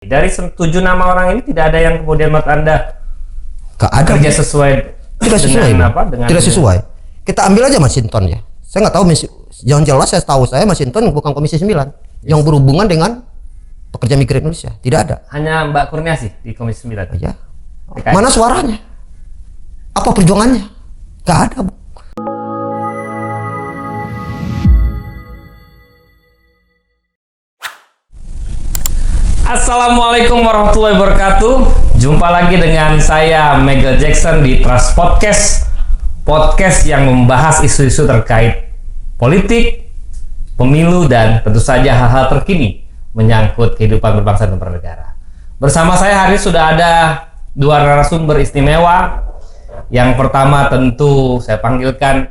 Dari 7 nama orang ini tidak ada yang kemudian menurut Anda kerja sesuai tidak sesuai dengan apa? Dengan tidak sesuai. Kita ambil aja Masinton ya. Saya nggak tahu, yang jelas saya tahu Masinton bukan Komisi 9 yang berhubungan dengan pekerja migran Indonesia. Tidak ada. Hanya Mbak Kurniasih di Komisi 9. Ya. Mana suaranya? Apa perjuangannya? Nggak ada, Bu. Assalamualaikum warahmatullahi wabarakatuh. Jumpa lagi dengan saya Michael Jackson di Trust Podcast yang membahas isu-isu terkait politik, pemilu, dan tentu saja hal-hal terkini menyangkut kehidupan berbangsa dan bernegara. Bersama saya hari ini sudah ada dua narasumber istimewa. Yang pertama tentu saya panggilkan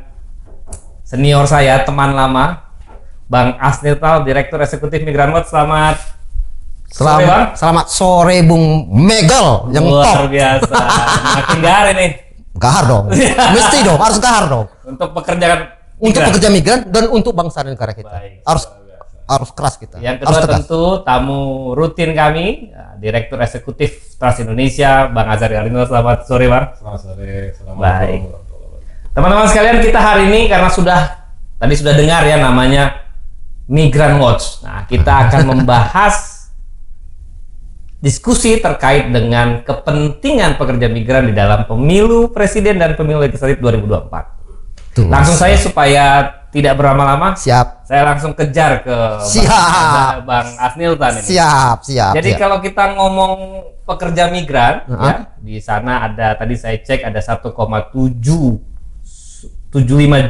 senior saya, teman lama, Bang Asnil Tal, Direktur Eksekutif Migran Watch. Selamat sore Bung Megel yang luar top. Biasa. Makin gahar ini. Gahar dong. Mesti dong, harus gahar dong. Untuk pekerjaan Untuk pekerja migran dan untuk bangsa dan negara kita. Baik, Harus keras kita. Yang kedua tentu tamu rutin kami, Direktur Eksekutif Trust Indonesia, Bang Azhari Alino. Selamat sore, Bang. Selamat sore. Baik. Teman-teman sekalian, kita hari ini karena tadi sudah dengar ya namanya Migran Watch. Nah, kita akan membahas diskusi terkait dengan kepentingan pekerja migran di dalam pemilu presiden dan pemilu legislatif 2024. Tuh, langsung saya supaya tidak berlama-lama. Siap. Saya langsung kejar ke Bang Asnil Tan ini. Siap. Jadi kalau kita ngomong pekerja migran, ya, di sana ada, tadi saya cek ada 1,75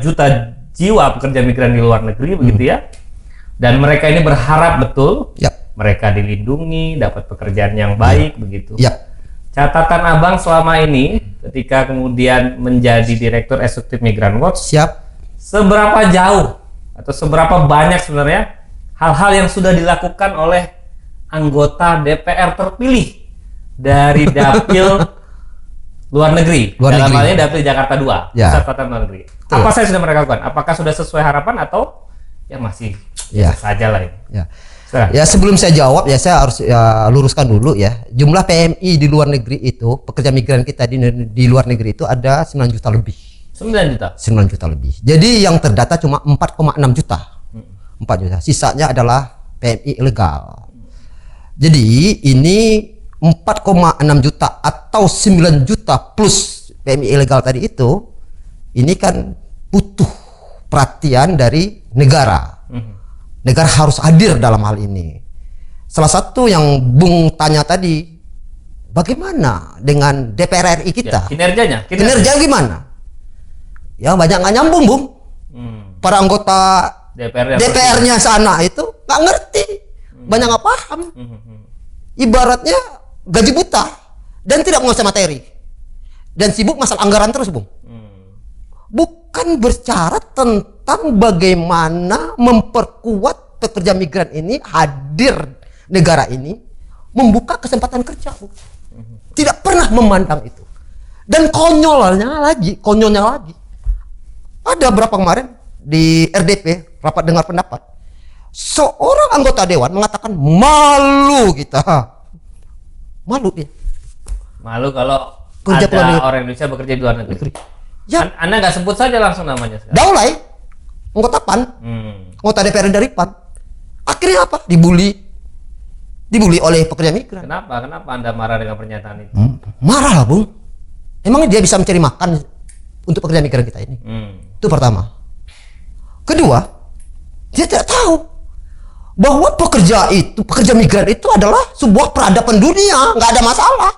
juta jiwa pekerja migran di luar negeri, begitu ya. Dan mereka ini berharap betul. Yap. Mereka dilindungi, dapat pekerjaan yang baik, begitu. Ya. Catatan Abang selama ini, ketika kemudian menjadi Direktur Eksekutif Migran Watch, Siap. seberapa jauh atau seberapa banyak sebenarnya hal-hal yang sudah dilakukan oleh anggota DPR terpilih dari Dapil luar negeri, dalam hal ini Dapil Jakarta 2, Pusat Tatanan Luar Negeri. Apa saya sudah mereka lakukan? Apakah sudah sesuai harapan atau ya masih saja lah ini? Ya. Ya, sebelum saya jawab ya saya harus luruskan dulu ya. Jumlah PMI di luar negeri itu, pekerja migran kita di luar negeri itu ada 9 juta lebih. 9 juta? 9 juta lebih. Jadi yang terdata cuma 4,6 juta. 4 juta. Sisanya adalah PMI ilegal. Jadi ini 4,6 juta atau 9 juta plus PMI ilegal tadi itu, ini kan butuh perhatian dari negara. Negara harus hadir dalam hal ini. Salah satu yang Bung tanya tadi, bagaimana dengan DPR RI kita? Ya, kinerja gimana? Ya banyak nggak nyambung, Bung. Para anggota DPR-nya sana itu nggak ngerti, banyak nggak paham. Ibaratnya gaji buta dan tidak menguasai materi dan sibuk masalah anggaran terus, Bung. Bukan berbicara tentang bagaimana memperkuat pekerja migran ini hadir negara ini membuka kesempatan kerja, Bu. Tidak pernah memandang itu. Dan konyolnya lagi ada berapa kemarin di RDP rapat dengar pendapat, seorang anggota dewan mengatakan malu dia kalau kerja ada orang Indonesia bekerja di luar negeri. Ya. Anda nggak sebut saja langsung namanya sekarang. Daulay, anggota PAN, anggota DPR dari PAN. Akhirnya apa? Dibully oleh pekerja migran. Kenapa Anda marah dengan pernyataan itu? Marah lah, Bung. Emang dia bisa mencari makan untuk pekerja migran kita ini? Itu pertama. Kedua, dia tidak tahu bahwa pekerja migran itu adalah sebuah peradaban dunia, nggak ada masalah.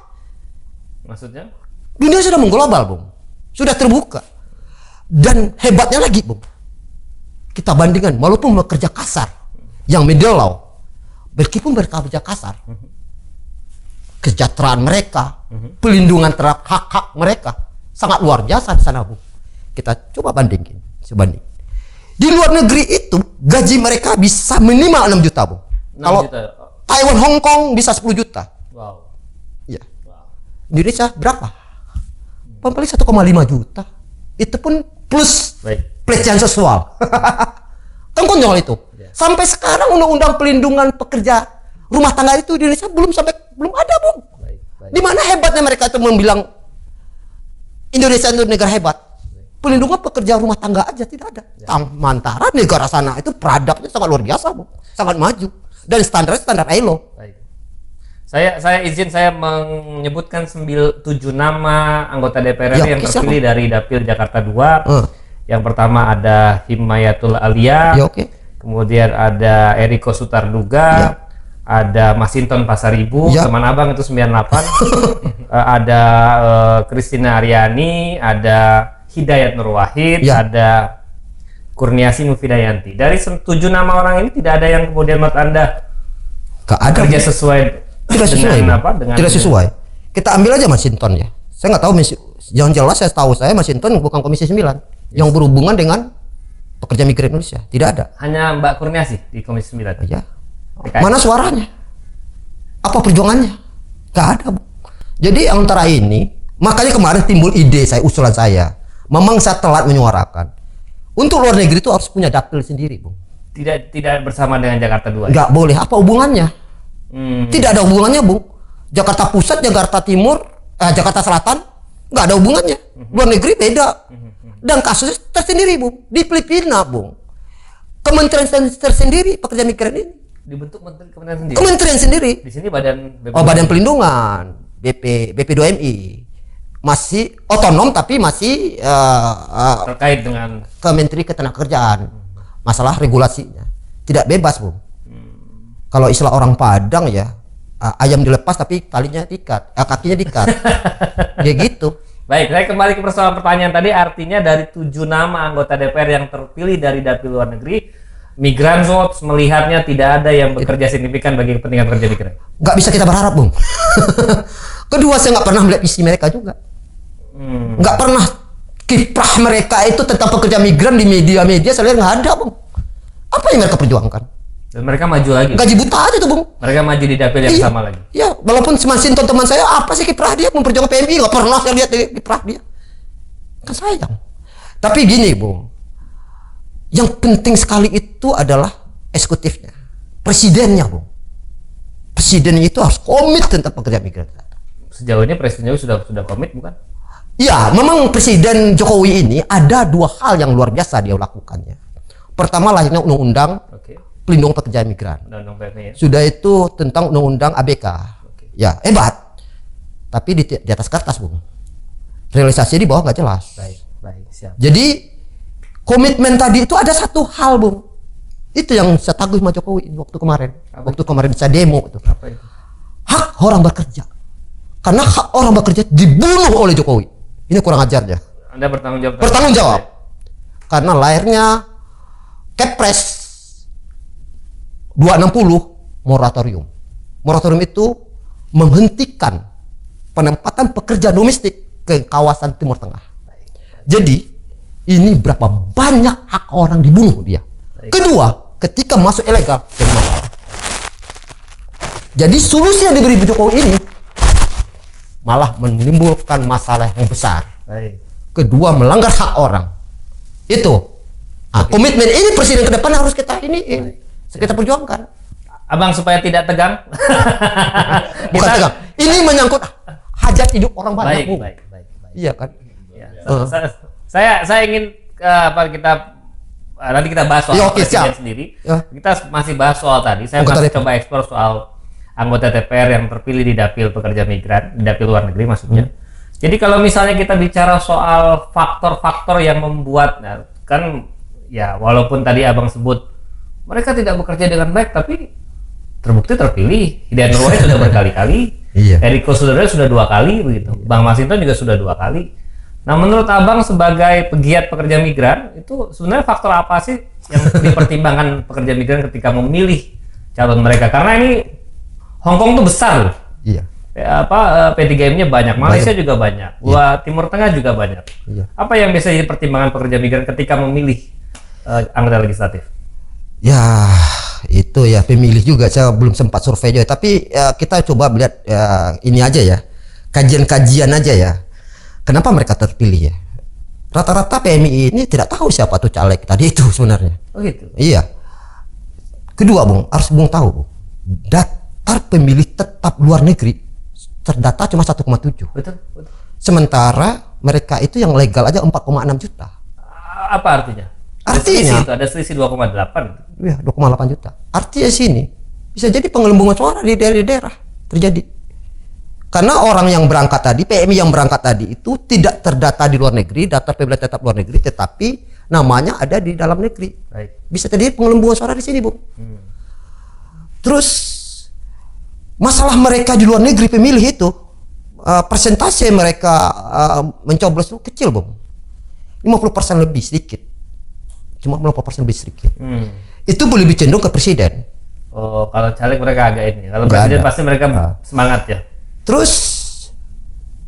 Maksudnya? Dunia sudah mengglobal, Bung. Sudah terbuka. Dan hebatnya lagi, Bung, kita bandingkan, walaupun bekerja kasar yang middle law, meskipun mereka bekerja kasar, kesejahteraan mereka, pelindungan terhadap hak-hak mereka sangat luar biasa di sana, Bung. Kita coba bandingin, sebanding. Di luar negeri itu gaji mereka bisa minimal 6 juta, Bung. Kalau Taiwan, Hong Kong bisa 10 juta. Wow. Ya. Indonesia berapa? Paling 1,5 juta. Itu pun plus pelecehan seksual. Kan konyol itu. Sampai sekarang undang-undang pelindungan pekerja rumah tangga itu di Indonesia belum ada, Bung. Di mana hebatnya mereka itu membilang Indonesia itu negara hebat? Pelindungan pekerja rumah tangga aja tidak ada. Sementara negara sana itu produknya sangat luar biasa, Bung. Sangat maju dan standar ILO. Saya izin saya menyebutkan 7 nama anggota DPR Ya, yang terpilih dari Dapil Jakarta 2. Yang pertama ada Himayatul Alia. Ya, oke. Kemudian ada Eriko Sutarduga. Ya. Ada Masinton Pasaribu, Ya. teman abang itu 98. Ada Christina Aryani, ada Hidayat Nur Wahid, Ya. ada Kurniasi Mufidayanti. Dari 7 nama orang ini tidak ada yang kemudian menurut Anda Gak ada. kerja sesuai Tidak sesuai, dengan Bung. apa? Dengan Tidak sesuai. Kita ambil aja Masinton ya. Saya nggak tahu, yang jelas saya tahu saya Masinton bukan Komisi 9 yang berhubungan dengan pekerja migran Indonesia. Tidak ada. Hanya Mbak Kurniasi di Komisi 9. Ya. PKS. Mana suaranya? Apa perjuangannya? Gak ada, Bung. Jadi antara ini, makanya kemarin timbul ide usulan saya. Memang saya telat menyuarakan. Untuk luar negeri itu harus punya dapil sendiri, Bung. Tidak bersama dengan Jakarta 2. Nggak boleh. Apa hubungannya? Tidak ada hubungannya, Bung. Jakarta Pusat, Jakarta Timur, Jakarta Selatan, nggak ada hubungannya. Luar negeri beda. Dan kasusnya tersendiri, Bung. Di Filipina, Bung. Kementerian tersendiri pekerja migran ini. Dibentuk kementerian sendiri. Kementerian sendiri. Di sini Badan Badan Pelindungan, BP2MI. Masih otonom tapi masih terkait dengan Kementerian Ketenagakerjaan. Masalah regulasinya. Tidak bebas, Bung. Kalau istilah orang Padang ya, ayam dilepas tapi talinya diikat, kakinya diikat. Ya gitu. Baik, saya kembali ke persoalan pertanyaan tadi. Artinya dari 7 nama anggota DPR yang terpilih dari dapil luar negeri, Migran Watch melihatnya tidak ada yang bekerja signifikan bagi kepentingan pekerja migran. Nggak bisa kita berharap, Bung. Kedua, saya nggak pernah melihat visi mereka juga. Nggak pernah kiprah mereka itu tentang pekerja migran di media-media. Saya lihat nggak ada, Bung. Apa yang mereka perjuangkan? Dan mereka maju lagi. Gaji buta aja tuh, Bung. Mereka maju di dapil yang sama lagi. Iya, walaupun Masinton teman saya, apa sih kiprah dia memperjuangkan PMI? Nggak pernah saya lihat kiprah dia. Kan sayang. Tapi gini, Bung. Yang penting sekali itu adalah eksekutifnya. Presidennya, Bung. Presiden itu harus komit tentang pekerja migran. Sejauh ini Presiden Jokowi sudah komit, bukan? Ya, memang Presiden Jokowi ini ada 2 hal yang luar biasa dia lakukannya. Pertama, lahirnya undang-undang pelindungan pekerja migran. Undang-undang PMI, ya? Sudah itu tentang undang-undang ABK. Ya, hebat. Tapi di atas kertas, Bung. Realisasi di bawah nggak jelas. Baik, siap. Jadi komitmen tadi itu ada satu hal, Bung. Itu yang saya tagih sama Jokowi waktu kemarin. Waktu kemarin saya demo itu. Apa itu? Hak orang bekerja. Karena hak orang bekerja dibunuh oleh Jokowi. Ini kurang ajarnya. Anda bertanggung jawab. Bertanggung jawab. Karena lahirnya Kepres 260 moratorium. Moratorium itu menghentikan penempatan pekerja domestik ke kawasan Timur Tengah. Jadi ini berapa banyak hak orang dibunuh dia. Kedua, ketika masuk ilegal jadi masalah. Jadi solusi yang diberi Jokowi ini malah menimbulkan masalah yang besar. Kedua, melanggar hak orang. Itu komitmen ini presiden ke depan harus kita kita perjuangkan. Abang supaya tidak tegang. Bukan tegang. Ini menyangkut hajat hidup orang banyak. Baik. Iya kan? Ya, saya ingin nanti kita bahas soal presiden sendiri. Kita masih bahas soal tadi. Saya masih coba eksplor soal anggota DPR yang terpilih di dapil pekerja migran, di dapil luar negeri maksudnya. Jadi kalau misalnya kita bicara soal faktor-faktor yang membuat, kan ya walaupun tadi abang sebut mereka tidak bekerja dengan baik, tapi terbukti terpilih. Hidayat Nur Wahid sudah berkali-kali, Eriko Sudaryo sudah 2 kali begitu, Bang Masinton juga sudah 2 kali. Nah, menurut abang sebagai pegiat pekerja migran, itu sebenarnya faktor apa sih yang dipertimbangkan pekerja migran ketika memilih calon mereka? Karena ini Hong Kong tuh besar loh. Iya. P3M-nya banyak, Malaysia juga banyak, Timur Tengah juga banyak. Apa yang bisa dipertimbangkan pekerja migran ketika memilih anggota legislatif? Ya, itu ya pemilih juga. Saya belum sempat survei juga, tapi kita coba lihat ini aja ya, kajian-kajian aja ya. Kenapa mereka terpilih ya? Rata-rata PMI ini tidak tahu siapa tuh caleg tadi itu sebenarnya. Oh gitu. Iya. Kedua, Bung, harus Bung tahu, Bung. daftar pemilih tetap luar negeri terdata cuma 1,7. Betul. Sementara mereka itu yang legal aja 4,6 juta. Apa artinya? Artinya ada selisih 2,8. ya 2,8 juta. Artinya sini bisa jadi penggelembungan suara di daerah terjadi. Karena orang yang berangkat tadi, PMI yang berangkat tadi itu tidak terdata di luar negeri, daftar pemilih tetap luar negeri, tetapi namanya ada di dalam negeri. Baik. Bisa terjadi penggelembungan suara di sini, Bu. Terus masalah mereka di luar negeri pemilih itu persentase mereka mencoblos itu kecil, Bu. 50% lebih sedikit. Cuma 50% lebih sedikit. Itu boleh lebih cenderung ke presiden. Oh, kalau caleg mereka agak ini. Kalau Nggak presiden ada. pasti mereka semangat ya. Terus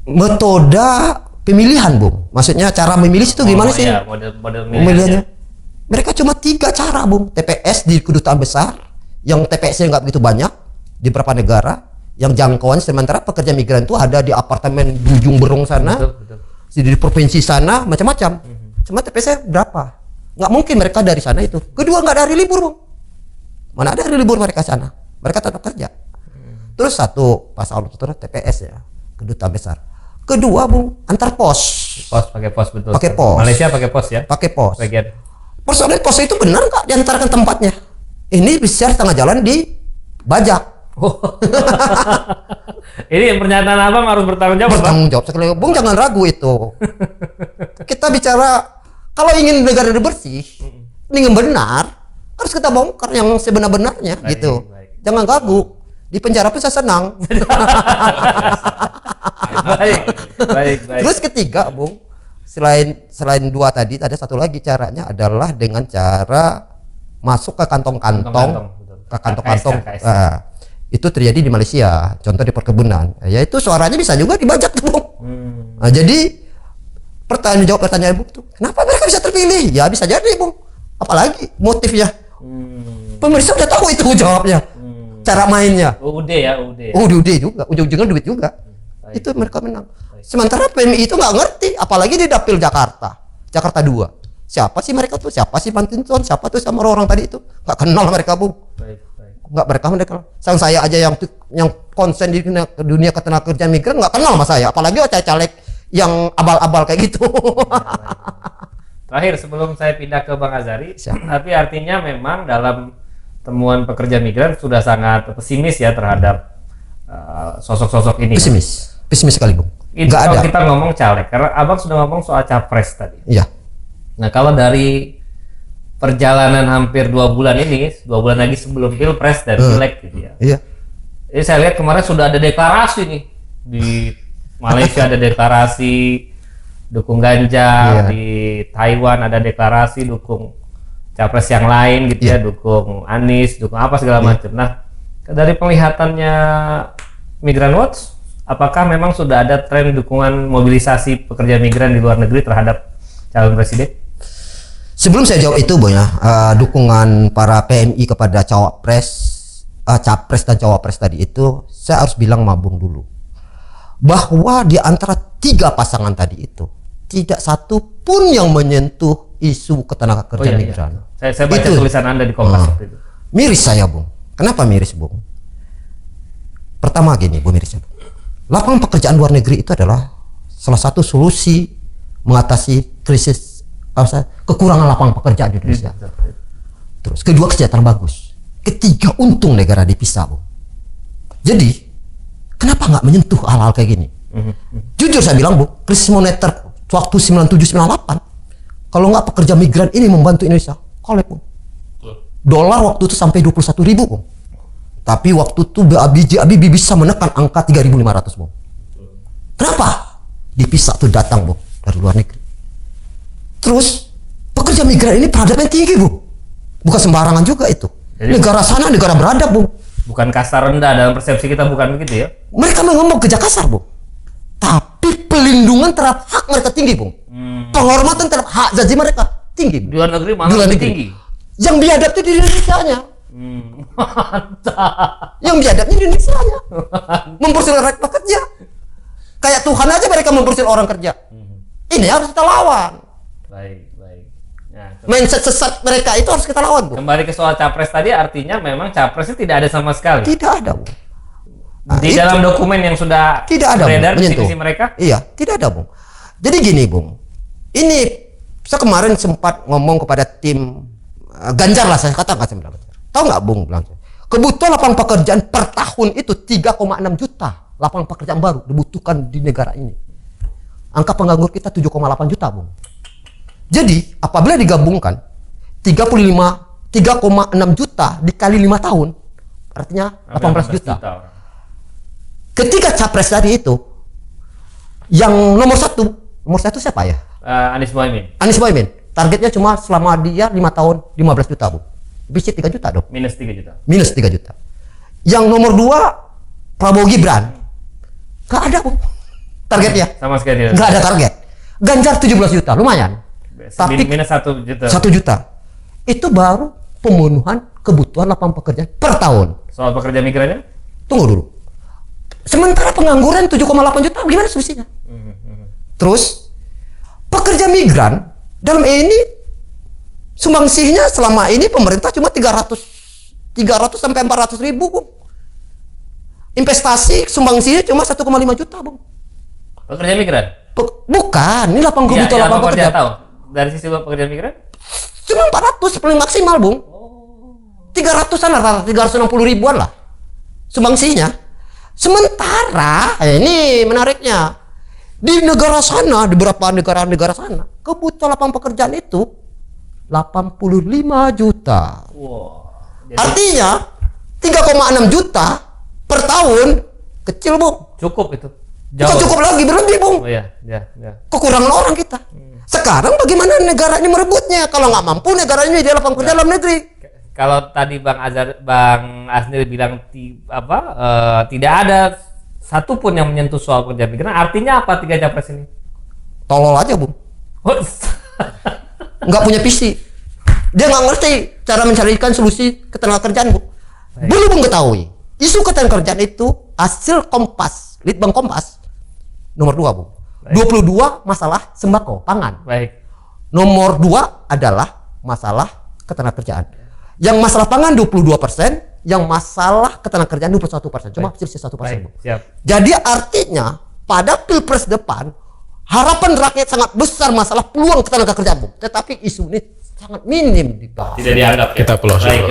metode pemilihan, Bung. Maksudnya cara memilih itu gimana sih? Iya, model Pemilihannya. Mereka cuma 3 cara, Bung. TPS di kedutaan besar, yang TPS-nya nggak begitu banyak di beberapa negara, yang jangkauan, sementara pekerja migran itu ada di apartemen di ujung Berung sana, Betul. di provinsi sana, macam-macam. Cuma TPS-nya berapa? Nggak mungkin mereka dari sana itu. Kedua, nggak ada hari libur, Bung. Mana ada hari libur mereka sana? Mereka tetap kerja. Terus satu pasal TPS ya, kedutaan besar. Kedua, Bung, antar pos. Pakai pos betul. Pakai pos. Malaysia pakai pos ya. Pakai pos. Bagian. Personil pos itu benar nggak diantarkan tempatnya? Ini bisa tengah jalan dibajak. Ini pernyataan abang harus bertanggung jawab. Bertanggung jawab sekali, Bung, jangan ragu itu. Kita bicara kalau ingin negara bersih, ingin benar, harus kita bongkar yang sebenar-benarnya gitu. Baik. Jangan ragu. Di penjara pun saya senang. baik. Terus ketiga, Bung, selain 2 tadi, ada satu lagi caranya adalah dengan cara masuk ke kantong-kantong, ke kantong-kantong. KSK. Itu terjadi di Malaysia, contoh di perkebunan. Yaitu suaranya bisa juga dibajak tuh, Bung. Nah, jadi pertanyaan Bung tuh, kenapa mereka bisa terpilih? Ya bisa jadi, Bung. Apalagi motifnya. Pemirsa udah tahu itu jawabnya. Cara mainnya. UUD ya. UUD juga, ujung-ujungnya duit juga. Itu mereka menang. Sementara PMI itu nggak ngerti, apalagi di dapil Jakarta 2. Siapa sih mereka tuh? Siapa sih Pantinson? Siapa tuh sama orang tadi itu? Nggak kenal mereka, Bung. Baik. Nggak mereka. Sang saya aja yang konsen di dunia ketenagakerjaan migran nggak kenal sama saya, apalagi caleg yang abal-abal kayak gitu. Terakhir sebelum saya pindah ke Bang Azari, Siap. tapi artinya memang dalam temuan pekerja migran sudah sangat pesimis ya terhadap sosok-sosok ini. Pesimis sekali, Bung. Itu Nggak kalau ada. kita ngomong caleg, karena abang sudah ngomong soal capres tadi. Iya. Nah, kalau dari perjalanan hampir 2 bulan ini, 2 bulan lagi sebelum pilpres dan pileg gitu ya. Iya. Jadi saya lihat kemarin sudah ada deklarasi nih di Malaysia ada deklarasi dukung Ganjar, Iya. di Taiwan ada deklarasi dukung capres yang lain gitu ya, dukung Anies, dukung apa segala macam. Nah, dari penglihatannya Migran Watch, apakah memang sudah ada tren dukungan mobilisasi pekerja migran di luar negeri terhadap calon presiden? Sebelum saya jawab itu, Boy, ya, dukungan para PMI kepada capres dan cawapres tadi itu, saya harus bilang mabung dulu bahwa di antara 3 pasangan tadi itu tidak satu pun yang menyentuh isu ketenagakerjaan migran. Saya baca tulisan Anda di Kompas waktu itu. Miris saya, Bung. Kenapa miris, Bung? Pertama gini, Bung, mirisnya. Lapangan pekerjaan luar negeri itu adalah salah satu solusi mengatasi krisis kekurangan lapangan pekerjaan di Indonesia. Terus kedua, kesejahteraan bagus. Ketiga, untung negara dipisah, Bung. Jadi kenapa nggak menyentuh hal-hal kayak gini? Jujur saya bilang, Bu, krisis moneter waktu 97-98, kalau nggak pekerja migran ini membantu Indonesia, kolek, Bu. Dolar waktu itu sampai 21.000, Bu. Tapi waktu itu BABJ bisa menekan angka 3.500, Bu. Kenapa? Dipisah tuh datang, Bu, dari luar negeri. Terus pekerja migran ini peradaban tinggi, Bu. Bukan sembarangan juga itu. Jadi, negara sana negara beradab, Bu. Bukan kasar rendah dalam persepsi kita, bukan begitu ya? Mereka ngomong kerja kasar, Bu. Tapi pelindungan terhadap hak mereka tinggi, Bu. Penghormatan terhadap hak zazi mereka tinggi, Bu. Di luar negeri malah lebih tinggi. Yang biadab itu di Indonesia-nya. Mantap. Yang biadabnya di Indonesia-nya. Mempersulit rakyat pekerja. Kayak Tuhan aja mereka mempersulit orang kerja. Ini harus kita lawan. Baik. Nah, Mindset sesat mereka itu harus kita lawan, Bu. kembali ke soal capres tadi, artinya memang capresnya tidak ada sama sekali. Tidak ada, Bu. Nah, di dalam dokumen yang sudah tidak ada beredar menyentuh. visi mereka? Iya, tidak ada, Bung. Jadi gini, Bung. Ini saya kemarin sempat ngomong kepada tim Ganjar lah, saya katakan saya bilang. Tahu nggak, Bung? Bilang, kebutuhan lapangan pekerjaan per tahun itu 3,6 juta lapangan pekerjaan baru dibutuhkan di negara ini. Angka penganggur kita 7,8 juta, Bung. Jadi, apabila digabungkan 3,6 juta dikali 5 tahun, artinya 18 juta. Ketika capres tadi itu, yang nomor satu siapa ya? Anies Mohaimin. Anies Mohaimin. Targetnya cuma selama dia 5 tahun 15 juta, Bu. Defisit 3 juta dong. Minus 3 juta. Minus 3 juta. Yang nomor 2 Prabowo Gibran. Gak ada, Bu. Targetnya. Sama sekali. Gak ada target. Ganjar 17 juta, lumayan. Tapi minus 1 juta. 1 juta. Itu baru pemenuhan kebutuhan lapangan pekerjaan per tahun. Soal pekerja migrannya? Tunggu dulu. Sementara pengangguran 7,8 juta, gimana solusinya? Terus pekerja migran dalam ini sumbangsihnya selama ini pemerintah cuma 300 sampai 400 ribu, Bung. Investasi sumbangsihnya cuma 1,5 juta, Bung. Pekerja migran? Bukan, ini lapangan Ya, kebutuhan lapangan pekerjaan. Tahu. Dari sisi pekerja migran? Cuma 400 paling maksimal, Bung. 300-an lah, 360 ribuan lah sumbangsihnya. Sementara ini menariknya, di negara sana, di beberapa negara sana, kebutuhan lapangan pekerjaan itu 85 juta. Wow. Artinya 3,6 juta per tahun, kecil, Bung. Cukup itu. Bukan cukup lagi, berlebih, Bung. Oh iya. Kekurangan orang kita. Sekarang bagaimana negara ini merebutnya? Kalau nggak mampu negara ini dia lapangan kerja dalam negeri. Kalau tadi Bang Asnil bilang tidak ada satupun yang menyentuh soal pekerja migran, artinya apa 3 capres ini? Tolol aja, Bung. Nggak punya visi. Dia nggak ngerti cara mencarikan solusi ketenagakerjaan, Bu. Belum mengetahui isu ketenagakerjaan itu hasil Kompas, Litbang Kompas nomor 2, Bu. 22 masalah sembako pangan. Baik. Nomor 2 adalah masalah ketenagakerjaan. Yang masalah pangan 22%, yang masalah ketenagakerjaan 21%. Cuma selisih 1%. Siap. Jadi artinya pada Pilpres depan harapan rakyat sangat besar masalah peluang ketenagakerjaan, Bu. Tetapi isu ini sangat minim dibahas. Tidak dianggap. Ya? Kita close. Baik.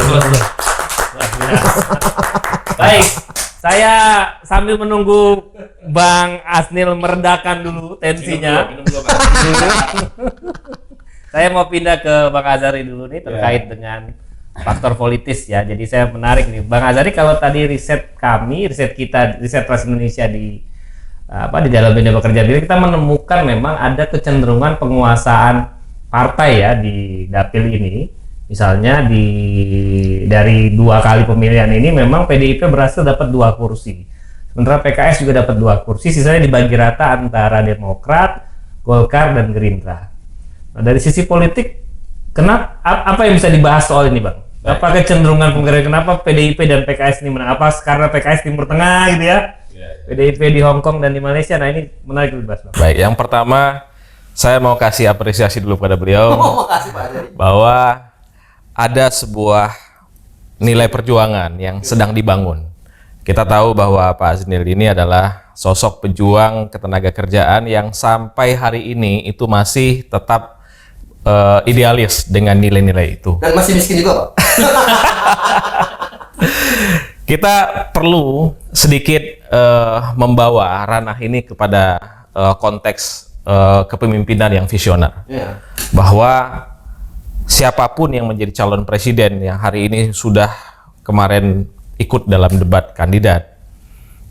Baik. Saya sambil menunggu Bang Asnil meredakan dulu tensinya. Saya mau pindah ke Bang Azhari dulu nih terkait dengan faktor politis ya. Jadi saya menarik nih, Bang Azhari, kalau tadi riset Trust Indonesia di dalam bidang pekerjaan migran, kita menemukan memang ada kecenderungan penguasaan partai ya di dapil ini. Misalnya dari 2 kali pemilihan ini memang PDIP berhasil dapat 2 kursi. Sementara PKS juga dapat 2 kursi, sisanya dibagi rata antara Demokrat, Golkar dan Gerindra. Nah, dari sisi politik, apa yang bisa dibahas soal ini, Bang? Apa kecenderungan pemilihan, kenapa PDIP dan PKS ini menang? Apa karena PKS Timur Tengah gitu ya? PDIP di Hong Kong dan di Malaysia. Nah, ini menarik dibahas, Bang. Baik, yang pertama saya mau kasih apresiasi dulu kepada beliau bahwa ada sebuah nilai perjuangan yang sedang dibangun. Kita tahu bahwa Pak Asnil ini adalah sosok pejuang ketenagakerjaan yang sampai hari ini itu masih tetap idealis dengan nilai-nilai itu. Dan masih miskin juga, Pak. Kita perlu sedikit membawa ranah ini kepada konteks kepemimpinan yang visioner. Bahwa siapapun yang menjadi calon presiden yang hari ini sudah kemarin ikut dalam debat kandidat,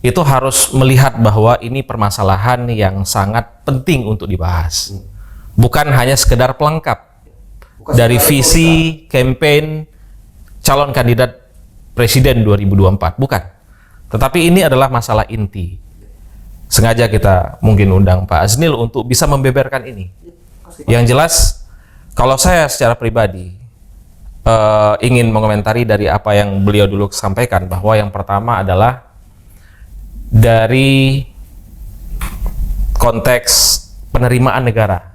itu harus melihat bahwa ini permasalahan yang sangat penting untuk dibahas. Bukan hanya sekedar pelengkap dari visi campaign calon kandidat presiden 2024, bukan. Tetapi ini adalah masalah inti. Sengaja kita mungkin undang Pak Asnil untuk bisa membeberkan ini. Yang jelas, kalau saya secara pribadi ingin mengomentari dari apa yang beliau dulu sampaikan, bahwa yang pertama adalah dari konteks penerimaan negara.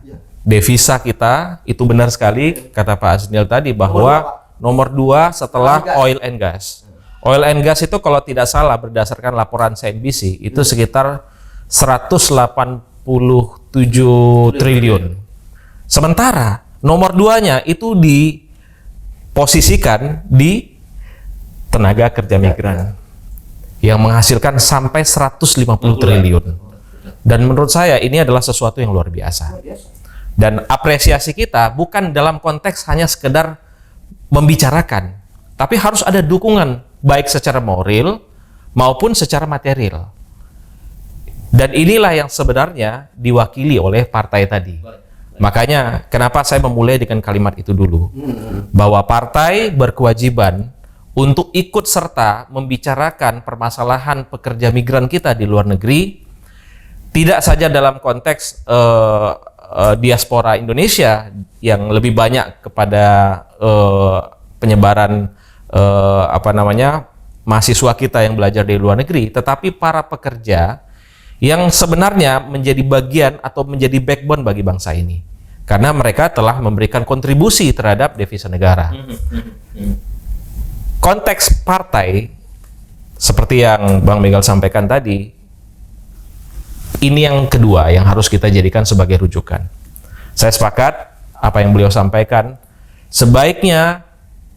Devisa kita itu benar sekali kata Pak Asnil tadi, bahwa nomor 2 setelah oil and gas. Oil and gas itu kalau tidak salah berdasarkan laporan CNBC itu sekitar 187 triliun. Sementara nomor 2-nya itu diposisikan di tenaga kerja migran yang menghasilkan sampai 150 triliun. Dan menurut saya ini adalah sesuatu yang luar biasa. Dan apresiasi kita bukan dalam konteks hanya sekedar membicarakan, tapi harus ada dukungan baik secara moral maupun secara material. Dan inilah yang sebenarnya diwakili oleh partai tadi. Makanya kenapa saya memulai dengan kalimat itu dulu. Bahwa partai berkewajiban untuk ikut serta membicarakan permasalahan pekerja migran kita di luar negeri, tidak saja dalam konteks diaspora Indonesia yang lebih banyak kepada penyebaran mahasiswa kita yang belajar di luar negeri, tetapi para pekerja yang sebenarnya menjadi bagian atau menjadi backbone bagi bangsa ini, karena mereka telah memberikan kontribusi terhadap devisa negara. Konteks partai seperti yang Bang Miguel sampaikan tadi, ini yang kedua yang harus kita jadikan sebagai rujukan. Saya sepakat apa yang beliau sampaikan. Sebaiknya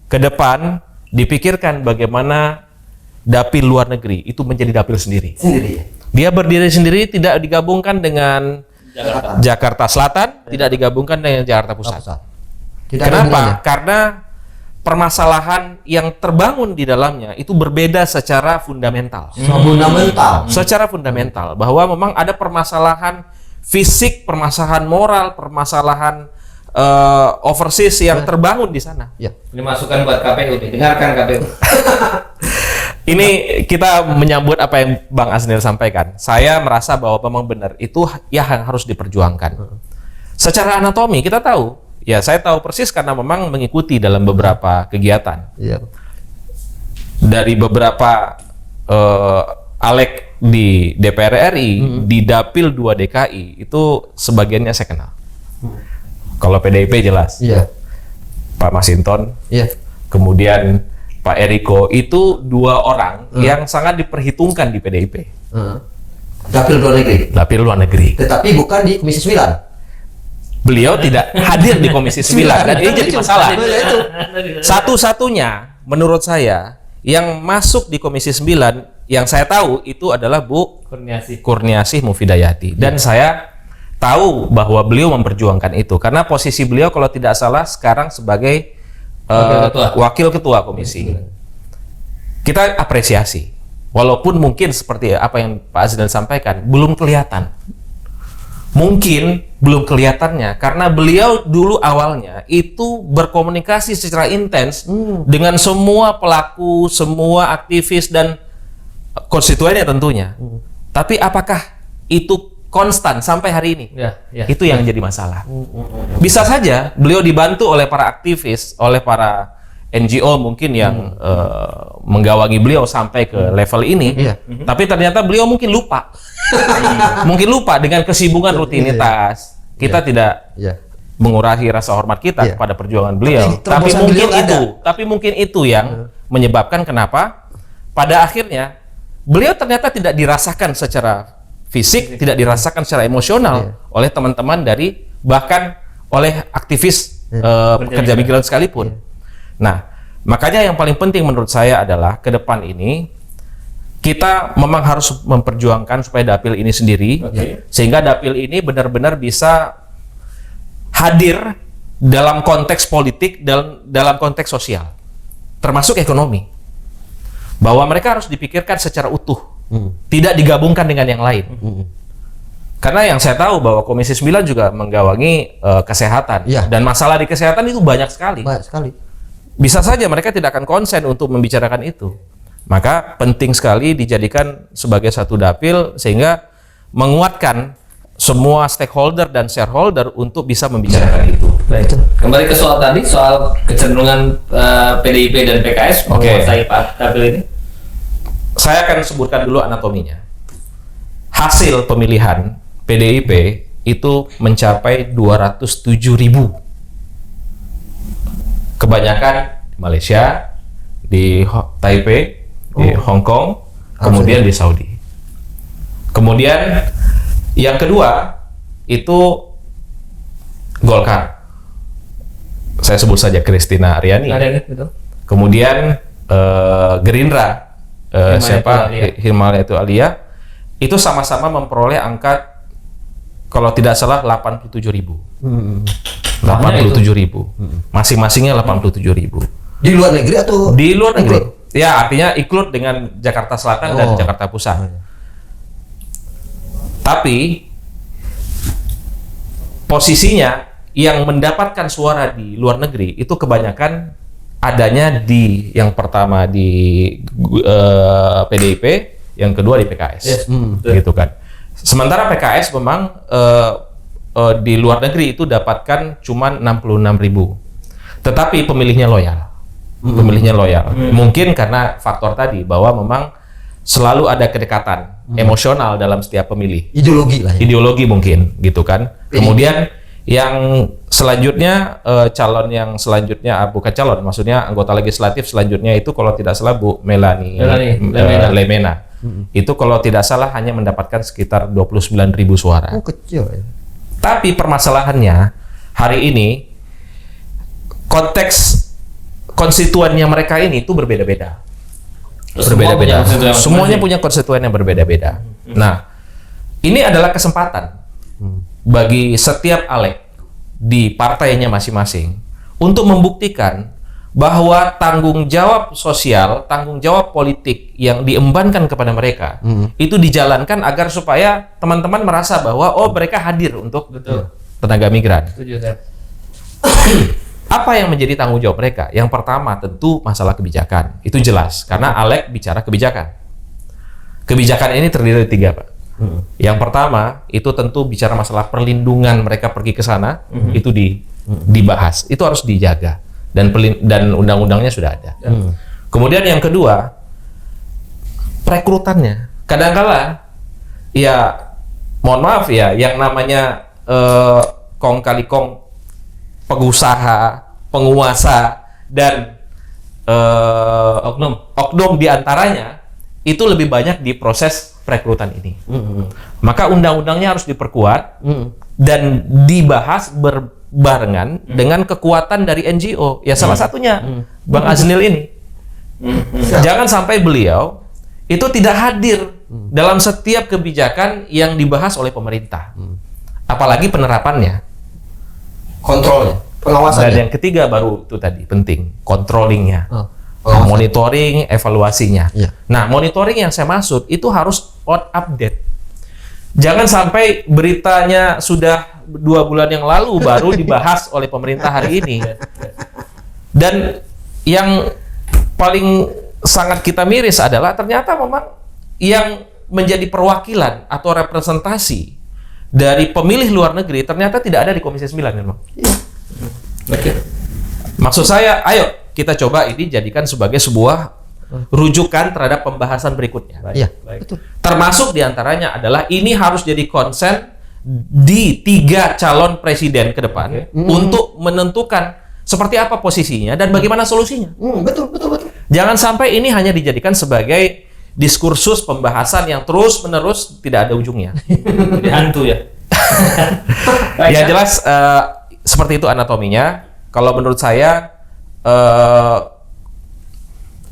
ke depan dipikirkan bagaimana dapil luar negeri itu menjadi dapil sendiri. Dia berdiri sendiri, tidak digabungkan dengan Jakarta Selatan, tidak digabungkan dengan Jakarta Pusat. Kenapa? Karena permasalahan yang terbangun di dalamnya itu berbeda secara fundamental. Secara fundamental, bahwa memang ada permasalahan fisik, permasalahan moral, permasalahan overseas yang terbangun di sana. Ini masukan buat KPU, dengarkan KPU. Ini kita menyambut apa yang Bang Aznil sampaikan. Saya merasa bahwa memang benar itu yang harus diperjuangkan. Secara anatomi kita tahu. Ya, saya tahu persis karena memang mengikuti dalam beberapa kegiatan. Dari beberapa alek di DPR RI, di Dapil 2 DKI, itu sebagiannya saya kenal. Kalau PDIP jelas. Pak Masinton, kemudian Pak Eriko, itu 2 orang yang sangat diperhitungkan di PDIP. Dapil luar negeri. Dapil luar negeri. Tetapi bukan di Komisi 9. Beliau tidak hadir di Komisi 9 dan ini jadi masalah. Satu-satunya menurut saya yang masuk di Komisi 9 yang saya tahu itu adalah Bu Kurniasih Mufidayati, dan saya tahu bahwa beliau memperjuangkan itu karena posisi beliau kalau tidak salah sekarang sebagai wakil ketua komisi. Kita apresiasi, walaupun mungkin seperti apa yang Pak Aznil sampaikan belum kelihatan. Mungkin belum kelihatannya karena beliau dulu awalnya itu berkomunikasi secara intens dengan semua pelaku, semua aktivis dan konstituennya tentunya. Tapi apakah itu konstan sampai hari ini? Itu yang jadi masalah. Bisa saja beliau dibantu oleh para aktivis, oleh para NGO mungkin yang menggawangi beliau sampai ke level ini, tapi ternyata beliau mungkin lupa. Mungkin lupa dengan kesibukan rutinitas. Kita tidak mengurangi rasa hormat kita kepada perjuangan beliau. Tapi mungkin itu yang menyebabkan kenapa pada akhirnya beliau ternyata tidak dirasakan secara fisik, tidak dirasakan secara emosional oleh teman-teman dari bahkan oleh aktivis pekerja migran sekalipun. Nah, makanya yang paling penting menurut saya adalah ke depan ini kita memang harus memperjuangkan supaya dapil ini sendiri, sehingga dapil ini benar-benar bisa hadir dalam konteks politik, dalam konteks sosial, termasuk ekonomi. Bahwa mereka harus dipikirkan secara utuh, tidak digabungkan dengan yang lain. Karena yang saya tahu bahwa Komisi 9 juga menggawangi kesehatan, dan masalah di kesehatan itu banyak sekali. Bisa saja mereka tidak akan konsen untuk membicarakan itu. Maka penting sekali dijadikan sebagai satu dapil sehingga menguatkan semua stakeholder dan shareholder untuk bisa membicarakan itu. Baik. Kembali ke soal tadi, soal kecenderungan PDIP dan PKS menguasai dapil ini. Saya akan sebutkan dulu anatominya. Hasil pemilihan PDIP itu mencapai 207.000. Kebanyakan di Malaysia, di Taipei, di Hong Kong, kemudian di Saudi. Kemudian yang kedua itu Golkar. Saya sebut saja Christina Aryani. Betul. Kemudian Gerindra, Hilmayatul Alia, itu sama-sama memperoleh angka kalau tidak salah 87.000. 87.000. Masing-masingnya 87.000. Di luar negeri atau? Di luar negeri. Ya, artinya include dengan Jakarta Selatan dan Jakarta Pusat. Tapi posisinya yang mendapatkan suara di luar negeri itu kebanyakan adanya di yang pertama di PDIP, yang kedua di PKS, gitu kan. Sementara PKS memang di luar negeri itu dapatkan cuma 66.000, tetapi pemilihnya loyal. Mungkin karena faktor tadi bahwa memang selalu ada kedekatan emosional dalam setiap pemilih. Ideologi lah. Ya. Ideologi mungkin, gitu kan. Kemudian yang selanjutnya calon yang selanjutnya bukan calon, maksudnya anggota legislatif selanjutnya itu kalau tidak salah Bu Melanie Lemena. Itu kalau tidak salah hanya mendapatkan sekitar 29.000 suara. Kecil ya. Tapi permasalahannya hari ini konteks konstituennya mereka ini itu berbeda-beda. Semuanya punya konstituen yang berbeda-beda. Nah, ini adalah kesempatan bagi setiap Alek di partainya masing-masing untuk membuktikan bahwa tanggung jawab sosial, tanggung jawab politik yang diembankan kepada mereka itu dijalankan agar supaya teman-teman merasa bahwa mereka hadir untuk tenaga migran. Apa yang menjadi tanggung jawab mereka? Yang pertama tentu masalah kebijakan. Itu jelas karena Alek bicara kebijakan. Kebijakan ini terdiri dari 3, Pak. Yang pertama itu tentu bicara masalah perlindungan mereka pergi ke sana, itu dibahas. Itu harus dijaga dan undang-undangnya sudah ada. Kemudian yang kedua, perekrutannya. Kadang-kala ya mohon maaf ya, yang namanya kong kali kong pengusaha, penguasa dan oknum diantaranya itu lebih banyak di proses perekrutan ini. Maka undang-undangnya harus diperkuat dan dibahas berbarengan dengan kekuatan dari NGO. Ya salah satunya Bang Aznil ini. Jangan sampai beliau itu tidak hadir dalam setiap kebijakan yang dibahas oleh pemerintah. Apalagi penerapannya. Kontrolnya, pengawasannya. Dan yang ketiga baru itu tadi penting, controllingnya, monitoring, evaluasinya. Nah, monitoring yang saya maksud itu harus update. Jangan sampai beritanya sudah 2 bulan yang lalu baru dibahas oleh pemerintah hari ini. Dan yang paling sangat kita miris adalah ternyata memang yang menjadi perwakilan atau representasi dari pemilih luar negeri ternyata tidak ada di Komisi 9 memang. Maksud saya, ayo kita coba ini jadikan sebagai sebuah rujukan terhadap pembahasan berikutnya. Betul. Termasuk diantaranya adalah ini harus jadi konsen di 3 calon presiden ke depan untuk menentukan seperti apa posisinya dan bagaimana solusinya. Betul. Jangan sampai ini hanya dijadikan sebagai diskursus pembahasan yang terus-menerus tidak ada ujungnya. Hantu ya. Ya jelas seperti itu anatominya. Kalau menurut saya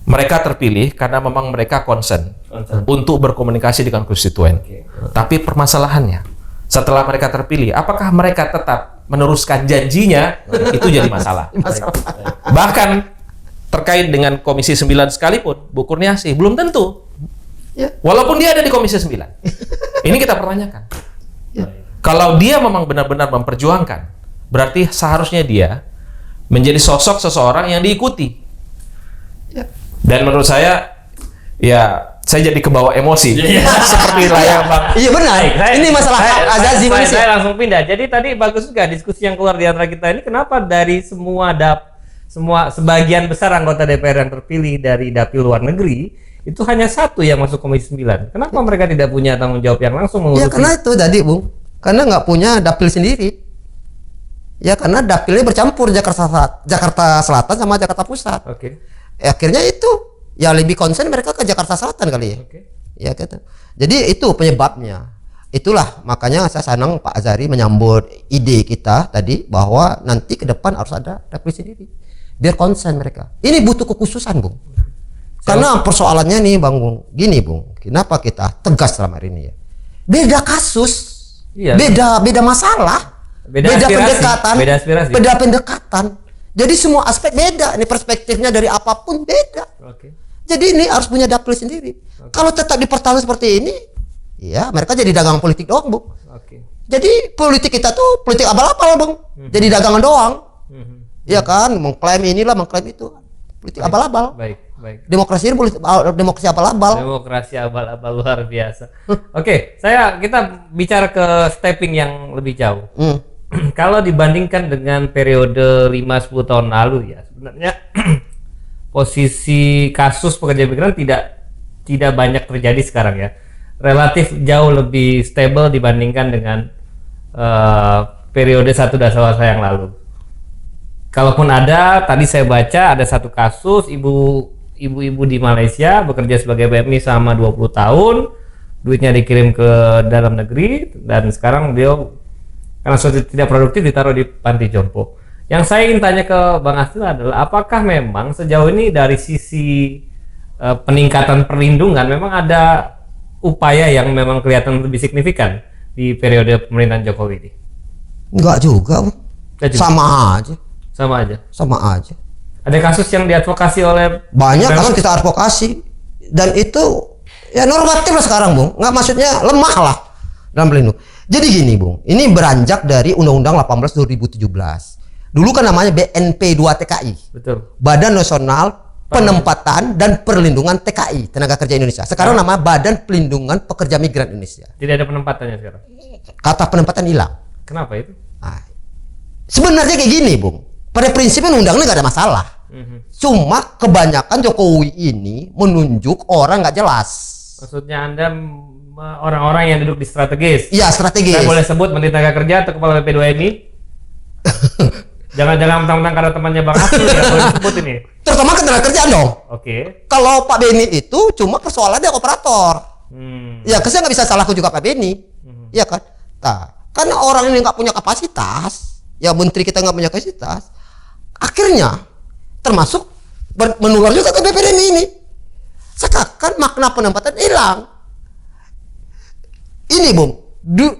mereka terpilih karena memang mereka concern untuk berkomunikasi dengan konstituen. Tapi permasalahannya setelah mereka terpilih, apakah mereka tetap meneruskan janjinya? Itu jadi masalah. Bahkan terkait dengan Komisi 9 sekalipun, Bu Kurniasih belum tentu. Walaupun dia ada di Komisi 9. Ini kita pertanyakan. Kalau dia memang benar-benar memperjuangkan, berarti seharusnya dia menjadi sosok seseorang yang diikuti. Dan menurut saya, ya saya jadi kebawa emosi. Seperti layang Bang. Iya benar. Ini masalah hak asasi manusia. Saya langsung pindah. Jadi tadi bagus juga diskusi yang keluar di antara kita ini. Kenapa dari semua sebagian besar anggota DPR yang terpilih dari dapil luar negeri itu hanya 1 yang masuk Komisi 9. Kenapa mereka tidak punya tanggung jawab yang langsung mengurusi? Ya karena itu tadi, Bung. Karena nggak punya dapil sendiri. Ya karena dapilnya bercampur Jakarta Selatan sama Jakarta Pusat. Akhirnya itu Ya lebih concern mereka ke Jakarta Selatan kali ya. Ya gitu. Jadi itu penyebabnya. Itulah makanya saya senang Pak Azhari menyambut ide kita tadi bahwa nanti ke depan harus ada dapil sendiri. Biar konsen mereka. Ini butuh kekhususan, Bung. Karena persoalannya nih, Bung. Gini, Bung. Kenapa kita tegas selama ini ya? Beda kasus. Iya, beda masalah. Beda pendekatan. Beda pendekatan. Jadi semua aspek beda. Ini perspektifnya dari apapun beda. Jadi ini harus punya dapil sendiri. Kalau tetap dipertahankan seperti ini, ya mereka jadi dagangan politik doang, Bung. Jadi politik kita tuh politik abal-abal, Bung. Jadi dagangan doang. Iya kan, mengklaim inilah, mengklaim itu. Politik abal-abal. Baik. Demokrasi ini demokrasi abal-abal. Demokrasi abal-abal luar biasa. Kita bicara ke stepping yang lebih jauh. Kalau dibandingkan dengan periode 5-10 tahun lalu ya, sebenarnya posisi kasus pekerja migran tidak banyak terjadi sekarang ya. Relatif jauh lebih stable dibandingkan dengan periode 1 dasawasa yang lalu. Kalaupun ada, tadi saya baca ada satu kasus ibu-ibu di Malaysia bekerja sebagai PMI selama 20 tahun, duitnya dikirim ke dalam negeri dan sekarang beliau karena sudah tidak produktif ditaruh di panti jompo. Yang saya ingin tanya ke Bang Astil adalah apakah memang sejauh ini dari sisi peningkatan perlindungan memang ada upaya yang memang kelihatan lebih signifikan di periode pemerintahan Jokowi ini? Enggak juga, Bung. Sama aja. Ada kasus yang diadvokasi oleh banyak kasus kita advokasi dan itu ya normatif lah sekarang, Bung. Nggak maksudnya lemah lah dalam pelindung. Jadi gini, Bung. Ini beranjak dari Undang-Undang 18 2017. Dulu kan namanya BNP 2 TKI. Betul. Badan Nasional Penempatan dan Perlindungan TKI, Tenaga Kerja Indonesia. Sekarang nama Badan Pelindungan Pekerja Migran Indonesia. Tidak ada penempatannya sekarang. Kata penempatan hilang. Kenapa itu? Nah, sebenarnya kayak gini, Bung. Pada prinsipnya undang-undang nggak ada masalah. Cuma kebanyakan Jokowi ini menunjuk orang nggak jelas. Maksudnya Anda orang-orang yang duduk di strategis? Iya, strategis. Saya boleh sebut Menteri Tenaga Kerja atau Kepala BP2MI? Jangan mentang-mentang karena temannya Bang Astil ya boleh disebut ini. Terutama ketenaga kerjaan dong. Kalau Pak Beni itu cuma persoalannya operator. Ya, saya nggak bisa salahkan juga Pak Beni. Iya kan? Nah, karena orang ini nggak punya kapasitas, ya menteri kita nggak punya kapasitas, akhirnya termasuk menular juga ke BPDMI ini. Sekarang makna penempatan hilang. Ini, Bung,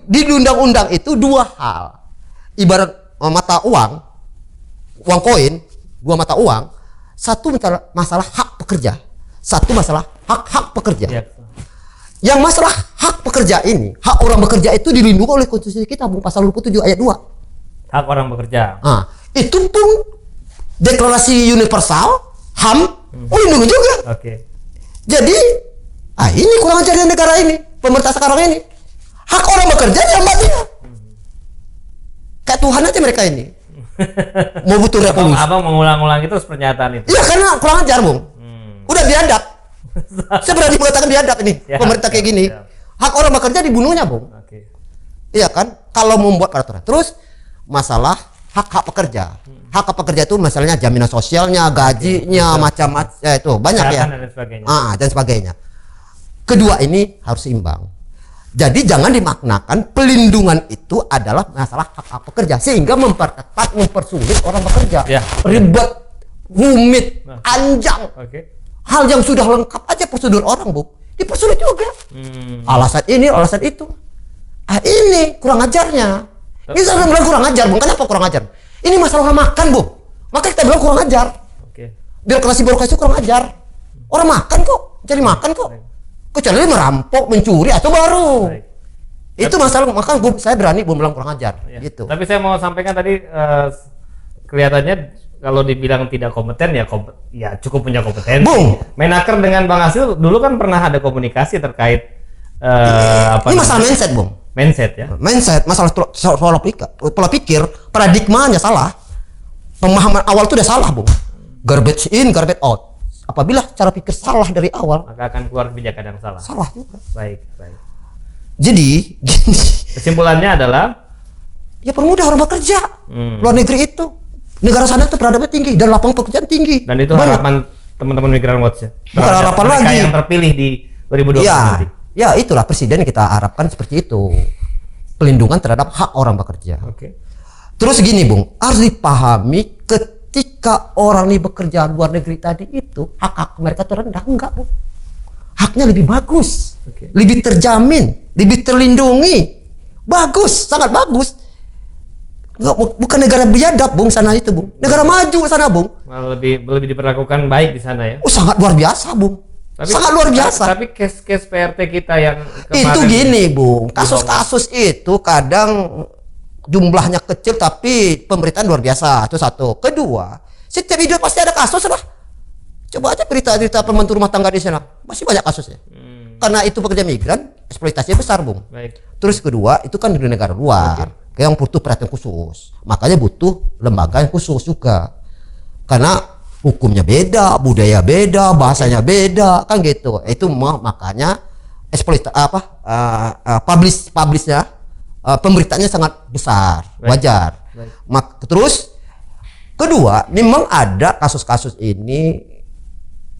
di undang-undang itu dua hal. Ibarat mata uang koin, dua mata uang. Satu masalah hak pekerja, satu masalah hak pekerja. Ya. Yang masalah hak pekerja ini, hak orang bekerja itu dilindungi oleh konstitusi kita, Bung, pasal 27 ayat 2. Hak orang bekerja. Nah, itu pun deklarasi universal HAM melindungi juga. Jadi, ini kurang ajar negara ini, pemerintah sekarang ini. Hak orang bekerja diambil dia. Kayak Tuhan aja mereka ini. Mau butuh revolusi. Abang mengulang-ulang itu pernyataan itu. Iya, karena kurang ajar, Bung. Udah biadab. Saya berani mengatakan biadab ini. Pemerintah kayak gini. Hak orang bekerja dibunuhnya, Bung. Iya kan? Kalau membuat peraturan. Terus masalah hak pekerja. Hak pekerja itu misalnya jaminan sosialnya, gajinya, macam-macam itu banyak ya. Dan sebagainya. Kedua ini harus seimbang. Jadi jangan dimaknakan pelindungan itu adalah masalah hak pekerja sehingga mempersulit orang bekerja. Ribet, rumit, anjang. Hal yang sudah lengkap aja prosedur orang, Bu, dipersulit juga. Alasan ini, alasan itu. Ini kurang ajarnya. Ini saya bilang kurang ajar, Bung. Kenapa kurang ajar? Ini masalah makan, Bu. Maka kita bilang kurang ajar. Birokrasi kurang ajar. Orang makan kok, cari makan kok. Kecuali merampok, mencuri atau baru. Itu masalah, maka saya berani bilang kurang ajar. Gitu. Tapi saya mau sampaikan tadi kelihatannya kalau dibilang tidak kompeten ya cukup punya kompetensi. Bung. Menaker dengan Bang Astil dulu kan pernah ada komunikasi terkait ini masalah mindset, Bung. Mindset ya. Mindset, masalah pola pikir, paradigmanya salah. Pemahaman awal itu udah salah, Bung. Garbage in, garbage out. Apabila cara pikir salah dari awal, maka akan keluar kebijakan yang salah. Salah juga. Baik. Jadi, kesimpulannya adalah ya permudah orang bekerja. Luar negeri itu, negara sana itu peradabannya tinggi dan lapangan pekerjaan tinggi. Dan itu harapan teman-teman Migran Watch ya? Bukan harapan mereka lagi. yang terpilih di 2020 Ya, nanti. ya itulah presiden kita harapkan seperti itu. Pelindungan terhadap hak orang bekerja. Oke. Terus gini Bung, harus dipahami ketika orang ini bekerja luar negeri tadi itu hak mereka terendah enggak Bung? Haknya lebih bagus, Oke. lebih terjamin, lebih terlindungi, bagus, sangat bagus. Enggak, bukan negara biadab Bung sana itu Bung, negara maju sana Bung. Malah lebih diperlakukan baik di sana ya. Oh sangat luar biasa Bung, sangat luar biasa. Tapi case-case PRT kita yang Itu kemarin gini Bung, kasus-kasus itu kadang jumlahnya kecil tapi pemberitaan luar biasa, itu satu. Kedua, setiap video pasti ada kasus lah. Coba aja berita-berita pembantu rumah tangga di sana, masih banyak kasusnya. Karena itu pekerja migran, eksploitasinya besar Bung. Baik. Terus kedua, itu kan di negara luar, yang butuh perhatian khusus. Makanya butuh lembaga yang khusus juga. Karena hukumnya beda, budaya beda, bahasanya beda, kan gitu. Itu makanya publishnya pemberitaannya sangat besar, wajar. Terus kedua, memang ada kasus-kasus ini,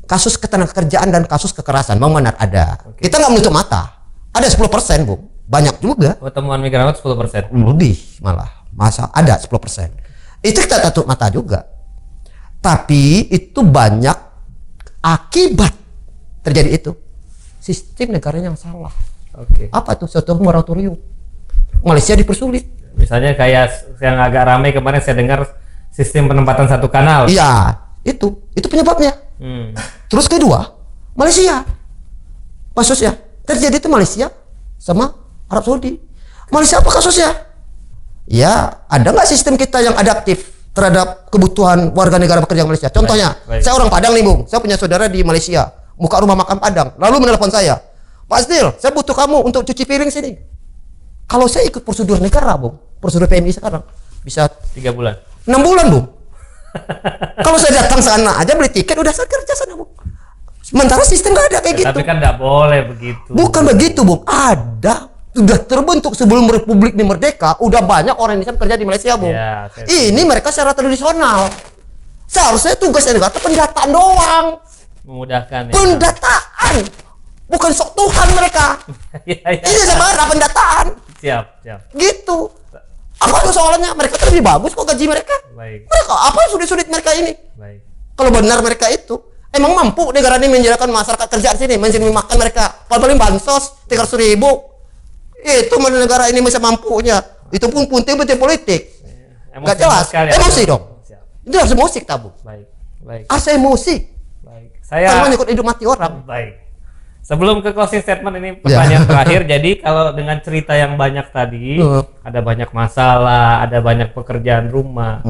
kasus ketenagakerjaan dan kasus kekerasan, memang benar ada. Kita nggak menutup mata. Ada 10% Bung, banyak juga. Pertemuan Migran Watch 10%. Lebih malah, masa ada 10%. Itu kita tutup mata juga. Tapi itu banyak akibat terjadi itu. Sistem negaranya yang salah. Oke. Apa tuh? Suatu moratorium. Malaysia dipersulit. Misalnya kayak yang agak ramai kemarin saya dengar sistem penempatan satu kanal. Iya, itu penyebabnya. Terus kedua, Malaysia. Kasusnya terjadi itu Malaysia sama Arab Saudi. Malaysia apa kasusnya? Ya, ada nggak sistem kita yang adaptif terhadap kebutuhan warga negara bekerja Malaysia? Contohnya, saya orang Padang nih Bung, saya punya saudara di Malaysia, buka rumah makan Padang, lalu menelpon saya, Pak Asnil, saya butuh kamu untuk cuci piring sini. Kalau saya ikut prosedur negara Bung, prosedur PMI sekarang bisa 3 bulan. 6 bulan Bung. Kalau saya datang sana aja beli tiket udah saya kerja sana Bung. Sementara sistem nggak ada kayak gitu. Tapi kan nggak boleh begitu. Bukan begitu Bung, ada. Sudah terbentuk sebelum Republik ini merdeka, udah banyak orang Indonesia kerja di Malaysia Bung. Ya, Ini mereka secara tradisional. Seharusnya tugasnya negara itu pendataan doang. Memudahkan ya. Pendataan. Bukan sok Tuhan mereka. Ya. Ini sebenarnya pendataan. Siap. Gitu. Apa soalnya? Mereka tuh lebih bagus kok gaji mereka. Baik. Mereka apa yang sulit-sulit mereka ini? Baik. Kalau benar mereka itu emang mampu negara ini menyediakan masyarakat kerja di sini, menyediakan makan mereka. Paling bansos 300.000. Itu mana negara ini bisa mampunya. Itu pun penting politik. Gak jelas. Emosi dong. Siap. Itu harus emosi tabu. Baik. Asa emosi. Baik. Saya Karena ikut hidup mati orang. Baik. Sebelum ke closing statement ini pertanyaan terakhir. Jadi kalau dengan cerita yang banyak tadi, ada banyak masalah, ada banyak pekerjaan rumah.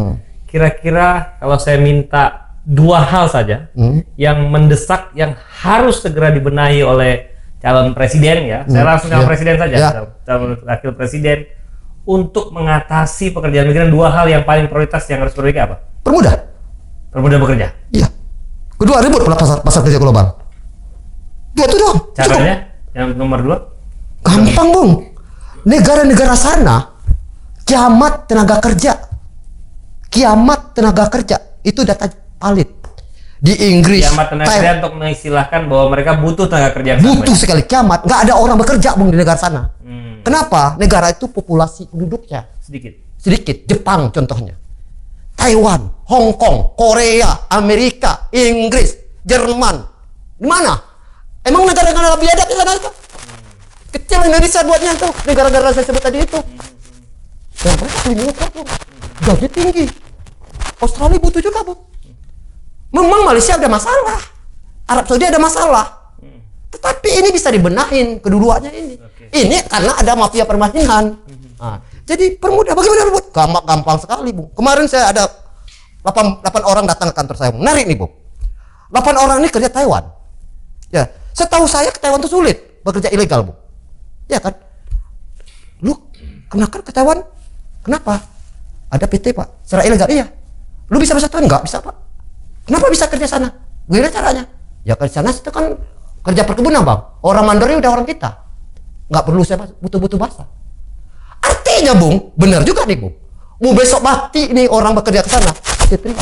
Kira-kira kalau saya minta 2 hal saja yang mendesak, yang harus segera dibenahi oleh calon presiden ya. Saya langsung calon presiden saja. Calon wakil presiden untuk mengatasi pekerjaan migran, 2 hal yang paling prioritas yang harus diperbaiki apa? Permudah bekerja. Iya. Kedua, ribut pasar kerja global. 2 itu doang. Caranya yang nomor 2? Gampang Bung. Negara-negara sana kiamat tenaga kerja itu data valid. Di Inggris Kiamat tenaga kerja untuk mengistilahkan bahwa mereka butuh tenaga kerja yang butuh sekali kiamat. Nggak ada orang bekerja Bung di negara sana. Kenapa? Negara itu populasi penduduknya sedikit. Jepang contohnya, Taiwan, Hong Kong, Korea, Amerika, Inggris, Jerman. Di mana? Emang negara-negara biadab di sana itu? Kecil Indonesia buatnya tuh, negara-negara saya sebut tadi itu. Dan mereka lebih murah Bung. Gaji tinggi. Australia butuh juga Bung. Memang Malaysia ada masalah, Arab Saudi ada masalah. Tetapi ini bisa dibenahin kedua-duanya ini. Ini karena ada mafia permainan. Jadi permudah. Bagaimana buat? Gampang sekali Bung. Kemarin saya ada 8 orang datang ke kantor saya. Menarik nih Bung. 8 orang ini kerja Taiwan. Ya, setahu saya ke Taiwan itu sulit bekerja ilegal Bung. Ya kan? Lu kenakan ke Taiwan? Kenapa? Ada PT Pak, secara ilegal. Iya. Lu bisa Taiwan? Enggak bisa Pak. Kenapa bisa kerja sana? Gimana caranya? Ya kerja sana itu kan kerja perkebunan Bang. Orang Mandarin udah orang kita. Nggak perlu saya butuh bahasa. Artinya Bung, benar juga nih Bung. Mau besok bakti nih orang bekerja ke sana, diterima.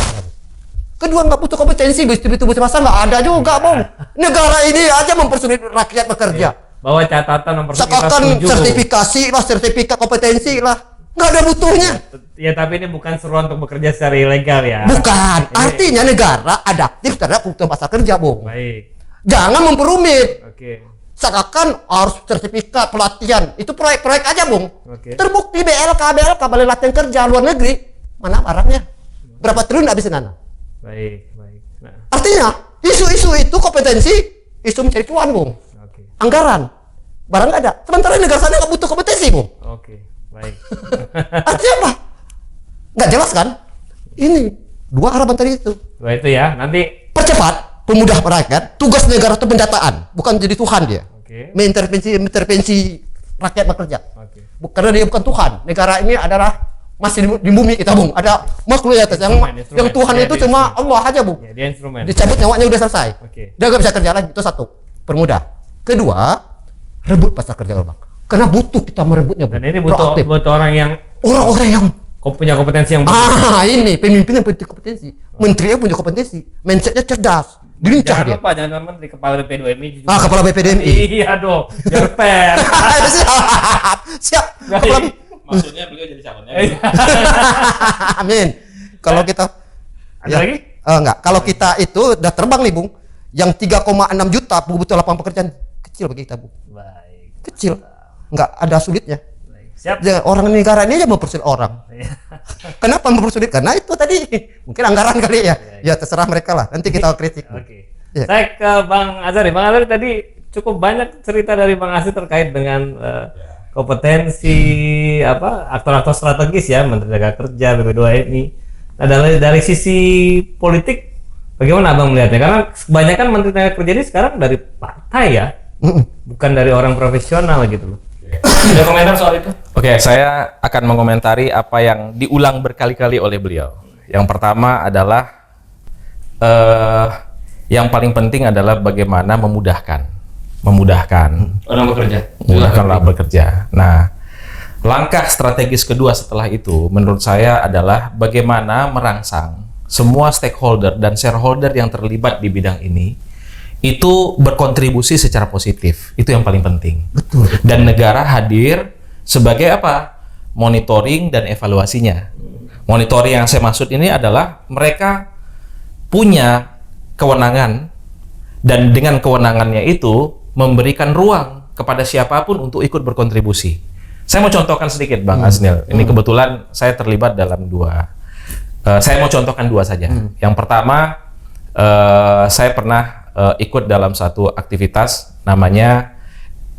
Kedua, nggak butuh kompetensi, begitu masa nggak ada juga, Bung. Negara ini aja mempersulit rakyat bekerja. Bahwa catatan nomor kita Seakan sertifikat kompetensi lah. Nggak ada butuhnya. Ya, tapi ini bukan seruan untuk bekerja secara ilegal ya. Bukan. Artinya negara adaptif terhadap kebutuhan pasar kerja, Bung. Baik. Jangan memperumit. Oke. Seakan harus sertifikat pelatihan. Itu proyek-proyek aja, Bung. Oke. Terbukti BLK Balai Latihan Kerja luar negeri. Mana barangnya? Berapa triliun habisin Nana? Baik. Nah, Artinya, isu-isu itu kompetensi, isu mencari cuan, Bung. oke. Anggaran. Barang nggak ada. Sementara negara sana nggak butuh kompetensi, Bung. Oke. Baik. Artinya apa? Nggak jelas kan? Ini dua harapan tadi itu. Wah, itu ya. Nanti Percepat, pemudah rakyat. Tugas negara itu pendataan, bukan jadi Tuhan dia. oke. Mengintervensi rakyat bekerja. Oke. Karena dia bukan Tuhan. Negara ini adalah masih di bumi kita, Bung. Ada makhluk di atas. Instrumen. Yang Tuhan Dia itu di cuma Allah aja, Bung. Ya, dia instrumen. Dicabut nyawanya udah selesai. Oke. Dia nggak bisa kerja lagi. Itu satu. Permudah. Kedua, rebut pasar kerja, Bang. Karena butuh kita merebutnya, Bung. Dan ini butuh orang yang orang-orang yang punya kompetensi yang ini pemimpin yang punya kompetensi. Menteri yang punya kompetensi. Mindsetnya cerdas. Dilincah Jangan dia. lupa, jangan menteri kepala BP2MI juga. Kepala BPDMI. Iya dong, biar fair. Siap. Baik. Maksudnya beliau jadi calonnya. Amin. Kalau kita Ada lagi? Enggak. Kalau kita itu udah terbang nih, Bung. Yang 3,6 juta kebutuhan lapangan pekerjaan kecil bagi kita, Bung. Baik. Kecil. Enggak ada sulitnya. Baik. Siap. Ya, orang negara ini aja mempersulit orang. Kenapa mempersulit? Karena itu tadi mungkin anggaran kali ya. Ya terserah mereka lah. Nanti kita kritik. Oke. Ya. Saya ke Bang Azhari. Bang Azhari tadi cukup banyak cerita dari Bang Azhari terkait dengan kompetensi aktor-aktor strategis ya, Menteri Tenaga Kerja, BP2MI. Nah, dari sisi politik bagaimana Abang melihatnya? Karena kebanyakan Menteri Tenaga Kerja ini sekarang dari partai ya, bukan dari orang profesional gitu loh. Ada komentar soal itu? Oke, saya akan mengomentari apa yang diulang berkali-kali oleh beliau. Yang pertama adalah yang paling penting adalah bagaimana memudahkan Orang bekerja. memudahkanlah bekerja. Nah, langkah strategis kedua setelah itu menurut saya adalah bagaimana merangsang semua stakeholder dan shareholder yang terlibat di bidang ini itu berkontribusi secara positif. Itu yang paling penting. Betul. Dan negara hadir sebagai apa? Monitoring dan evaluasinya. Monitoring yang saya maksud ini adalah mereka punya kewenangan dan dengan kewenangannya itu memberikan ruang kepada siapapun untuk ikut berkontribusi. Saya mau contohkan sedikit, Bang Aznil. Ini kebetulan saya terlibat dalam dua. Saya mau contohkan dua saja. Yang pertama, saya pernah ikut dalam satu aktivitas namanya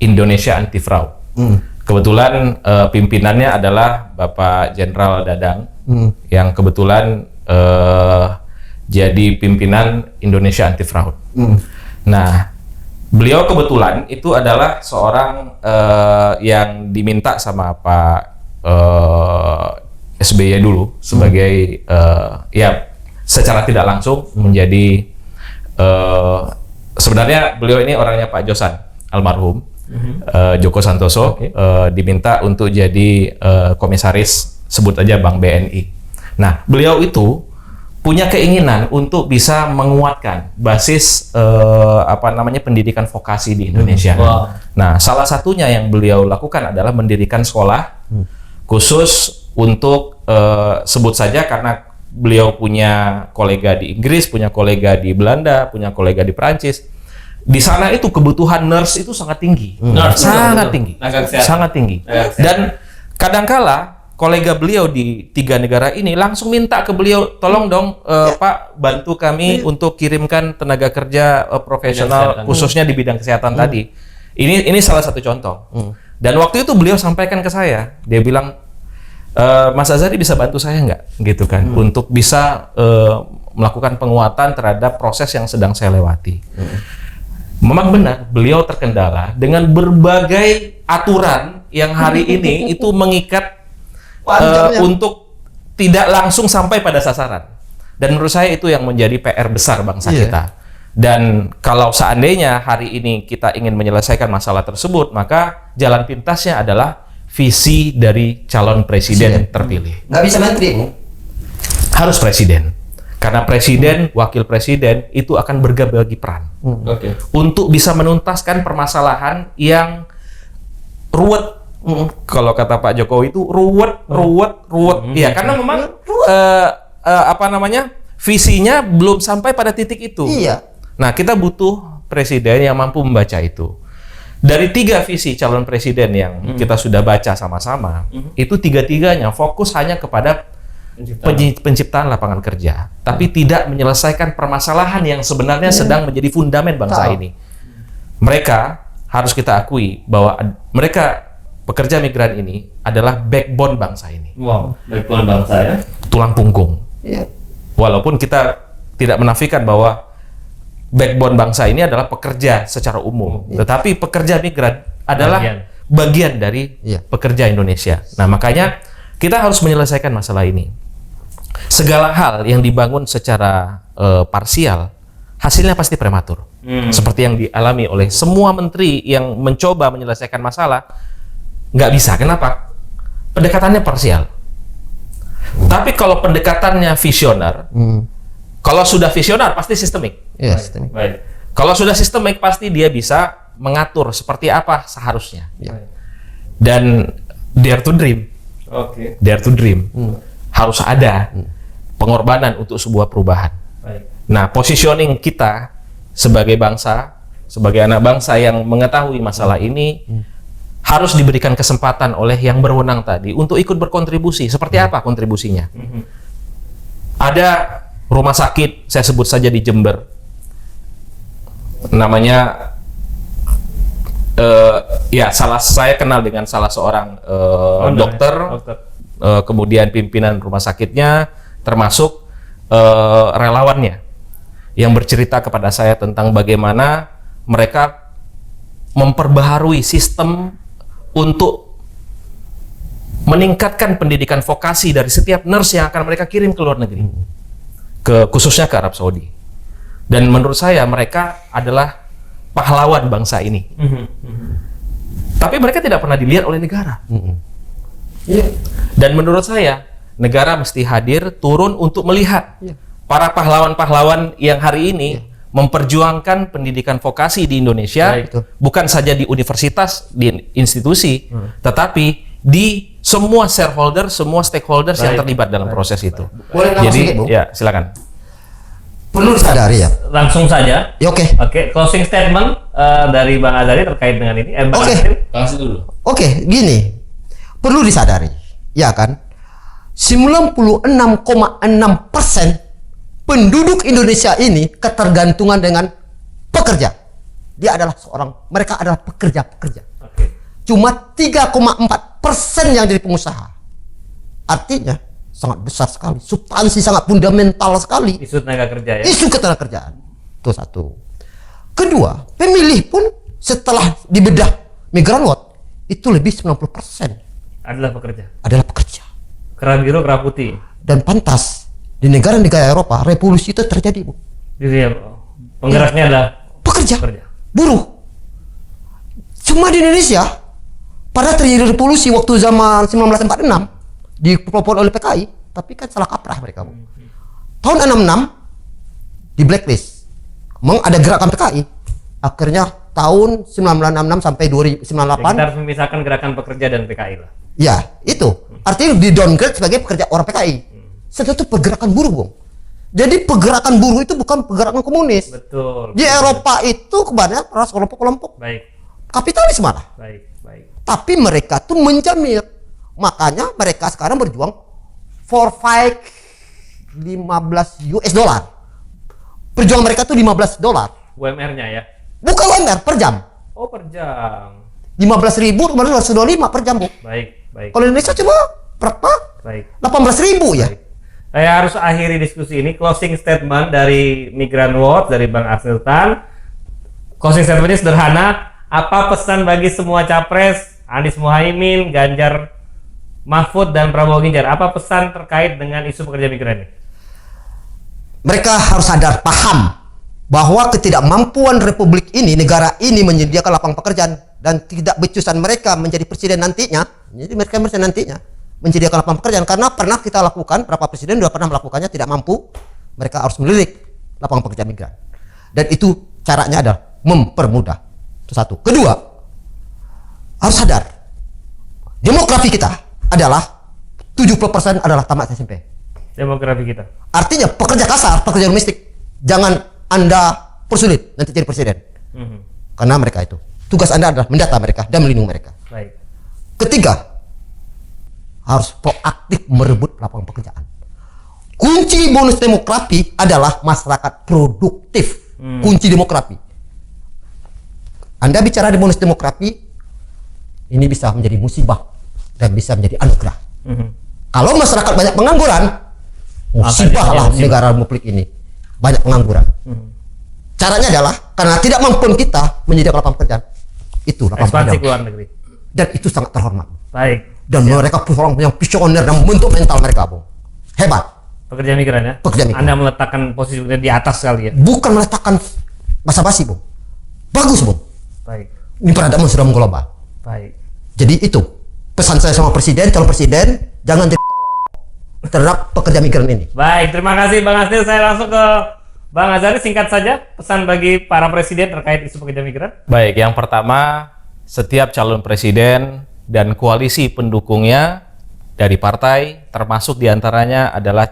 Indonesia Anti Fraud. Kebetulan pimpinannya adalah Bapak Jenderal Dadang, yang kebetulan jadi pimpinan Indonesia Anti Fraud. Nah, beliau kebetulan itu adalah seorang yang diminta sama Pak SBY dulu sebagai ya secara tidak langsung menjadi sebenarnya beliau ini orangnya Pak Josan almarhum Joko Santoso, diminta untuk jadi komisaris sebut aja Bank BNI. Nah, beliau itu punya keinginan untuk bisa menguatkan basis pendidikan vokasi di Indonesia. Nah, salah satunya yang beliau lakukan adalah mendirikan sekolah khusus untuk sebut saja karena beliau punya kolega di Inggris, punya kolega di Belanda, punya kolega di Perancis. Di sana itu kebutuhan nurse itu sangat tinggi, sangat tinggi. Dan kadangkala kolega beliau di 3 negara ini langsung minta ke beliau, tolong dong Pak bantu kami untuk kirimkan tenaga kerja profesional khususnya di bidang kesehatan tadi. Ini salah satu contoh. Dan waktu itu beliau sampaikan ke saya, dia bilang, Mas Azhari bisa bantu saya nggak, gitu kan, untuk bisa melakukan penguatan terhadap proses yang sedang saya lewati. Memang benar, beliau terkendala dengan berbagai aturan yang hari ini itu mengikat untuk tidak langsung sampai pada sasaran. Dan menurut saya itu yang menjadi PR besar bangsa kita. Dan kalau seandainya hari ini kita ingin menyelesaikan masalah tersebut, maka jalan pintasnya adalah visi dari calon presiden terpilih. Nggak bisa menteri, Bu. Harus presiden. Karena presiden, wakil presiden itu akan berbagi peran untuk bisa menuntaskan permasalahan yang ruwet. Kalau kata Pak Jokowi itu ruwet. Iya, karena memang visinya belum sampai pada titik itu. Iya. Nah, kita butuh presiden yang mampu membaca itu. Dari 3 visi calon presiden yang kita sudah baca sama-sama, itu 3-tiganya fokus hanya kepada penciptaan lapangan kerja, tapi tidak menyelesaikan permasalahan yang sebenarnya sedang menjadi fundamen bangsa ini. Mereka harus kita akui bahwa mereka pekerja migran ini adalah backbone bangsa ini. Wow, backbone bangsa ya. Tulang punggung. Iya. Walaupun kita tidak menafikan bahwa backbone bangsa ini adalah pekerja secara umum, tetapi pekerja migran adalah bagian dari pekerja Indonesia. Nah, makanya kita harus menyelesaikan masalah ini. Segala hal yang dibangun secara parsial, hasilnya pasti prematur. Seperti yang dialami oleh semua menteri yang mencoba menyelesaikan masalah, nggak bisa. Kenapa? Pendekatannya parsial. Tapi kalau pendekatannya visioner, kalau sudah visioner pasti sistemik. Iya, sistemik. Baik. Kalau sudah sistemik pasti dia bisa mengatur seperti apa seharusnya. Dan dare to dream. Dare to dream. Harus ada pengorbanan untuk sebuah perubahan. Baik. Nah, positioning kita sebagai bangsa, sebagai anak bangsa yang mengetahui masalah ini, harus diberikan kesempatan oleh yang berwenang tadi untuk ikut berkontribusi. Seperti apa kontribusinya? Ada rumah sakit, saya sebut saja di Jember, namanya saya kenal dengan salah seorang dokter. Kemudian pimpinan rumah sakitnya, termasuk relawannya yang bercerita kepada saya tentang bagaimana mereka memperbaharui sistem untuk meningkatkan pendidikan vokasi dari setiap nurse yang akan mereka kirim ke luar negeri, khususnya ke Arab Saudi. Dan menurut saya mereka adalah pahlawan bangsa ini. Tapi mereka tidak pernah dilihat oleh negara. Dan menurut saya negara mesti hadir, turun untuk melihat para pahlawan-pahlawan yang hari ini memperjuangkan pendidikan vokasi di Indonesia, bukan saja di universitas, di institusi, tetapi di semua shareholder, semua stakeholders yang terlibat dalam proses itu. Jadi, ya silakan. Perlu disadari ya. Langsung saja. Ya, oke. Oke, closing statement dari Bang Azari terkait dengan ini. Langsung dulu. Oke, gini. Perlu disadari, ya kan? 96,6% penduduk Indonesia ini ketergantungan dengan pekerja. Mereka adalah pekerja-pekerja. Cuma 3,4% yang jadi pengusaha. Artinya sangat besar sekali, substansi sangat fundamental sekali. Isu tenaga kerja ya. Isu ketenagakerjaan. Itu satu. Kedua, pemilih pun setelah dibedah Migran Watch itu lebih 90% adalah pekerja. Adalah pekerja. Kerah biru, kerah putih. Dan pantas di negara-negara Eropa revolusi itu terjadi, Bu. Jadi ya, penggeraknya adalah pekerja, buruh. Cuma di Indonesia pada terjadi revolusi waktu zaman 1946 dipelopor oleh PKI, tapi kan salah kaprah mereka, Bu. Tahun 66 di blacklist. Memang ada gerakan PKI. Akhirnya tahun 1966 sampai 2098 kita harus memisahkan gerakan pekerja dan PKI lah. Ya, itu. Artinya di downgrade sebagai pekerja orang PKI. Setelah itu pergerakan buruh, Bung. Jadi pergerakan buruh itu bukan pergerakan komunis. Betul. Di Eropa itu kebanyakan ras kelompok-kelompok. Baik. Kapitalis malah. Baik. Tapi mereka tuh menjamir. Makanya mereka sekarang berjuang for fight 15 US dollar. Perjuangan mereka tuh $15. UMR-nya ya. Bukan UMR, per jam. Oh, per jam. 15.000 kemarin 225 per jam, Bu. Baik. Kalau Indonesia cuma berapa? Baik. 18.000 ya. Baik. Saya harus akhiri diskusi ini. Closing statement dari Migran Watch, dari Bang Arsnil Tan. Closing statementnya sederhana. Apa pesan bagi semua capres, Anies Muhaimin, Ganjar Mahfud, dan Prabowo Ginjal? Apa pesan terkait dengan isu pekerja migran ini? Mereka harus sadar, paham bahwa ketidakmampuan Republik ini, negara ini menyediakan lapangan pekerjaan, dan tidak becusan mereka menjadi presiden nantinya. Jadi mereka nantinya menyediakan lapangan pekerjaan, karena pernah kita lakukan, berapa presiden sudah pernah melakukannya, tidak mampu. mereka harus melirik lapangan pekerjaan migran. Dan itu caranya adalah mempermudah. Itu satu. Kedua, harus sadar demografi kita adalah 70% adalah tamat SMP. Demografi kita. Artinya pekerja kasar, pekerja domestik, jangan Anda persulit nanti jadi presiden. Karena mereka itu tugas Anda adalah mendata mereka dan melindungi mereka. Baik. Ketiga, harus proaktif merebut lapangan pekerjaan. Kunci bonus demografi adalah masyarakat produktif. Kunci demografi. Anda bicara di bonus demografi, ini bisa menjadi musibah dan bisa menjadi anugerah. Kalau masyarakat banyak pengangguran, musibah lah negara republik ini. Banyak pengangguran. Caranya adalah karena tidak mampu kita menyediakan lapangan pekerjaan. Itu lapangan Ekspansi pekerjaan. ke luar negeri. Dan itu sangat terhormat. Baik. Dan mereka orang yang visioner dan membentuk mental mereka, Bung. Hebat. Pekerja migran ya? Pekerja migran. Anda meletakkan posisi di atas sekali ya? Bukan meletakkan basa-basi, Bung. Bagus, Bung. Baik. Ini peradaban sudah mengglobal. Baik. Jadi itu pesan saya sama presiden, calon presiden, jangan jadi terhadap pekerja migran ini. Baik, terima kasih Bang Asnil. Saya langsung ke Bang Azhari, singkat saja pesan bagi para presiden terkait isu pekerja migran. Baik, yang pertama, setiap calon presiden dan koalisi pendukungnya dari partai, termasuk diantaranya adalah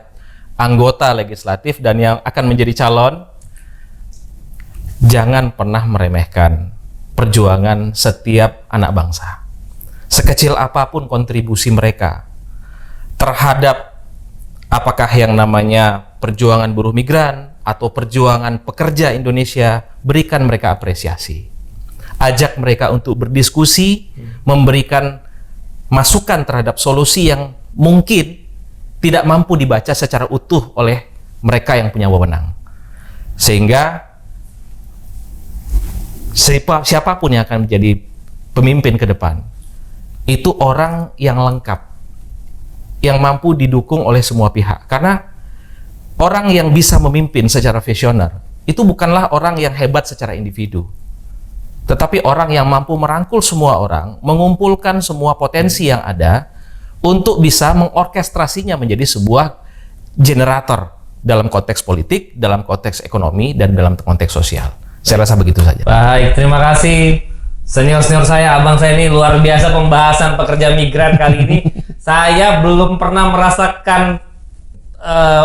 anggota legislatif dan yang akan menjadi calon, jangan pernah meremehkan perjuangan setiap anak bangsa. Sekecil apapun kontribusi mereka terhadap apakah yang namanya perjuangan buruh migran atau perjuangan pekerja Indonesia, berikan mereka apresiasi. Ajak mereka untuk berdiskusi, memberikan masukan terhadap solusi yang mungkin tidak mampu dibaca secara utuh oleh mereka yang punya wewenang. Sehingga siapapun yang akan menjadi pemimpin ke depan, itu orang yang lengkap, yang mampu didukung oleh semua pihak. Karena orang yang bisa memimpin secara visioner itu bukanlah orang yang hebat secara individu, tetapi orang yang mampu merangkul semua orang, mengumpulkan semua potensi yang ada untuk bisa mengorkestrasinya menjadi sebuah generator dalam konteks politik, dalam konteks ekonomi, dan dalam konteks sosial. Saya rasa begitu saja. Baik, terima kasih senior-senior saya, abang saya ini luar biasa pembahasan pekerja migran kali ini. Saya belum pernah merasakan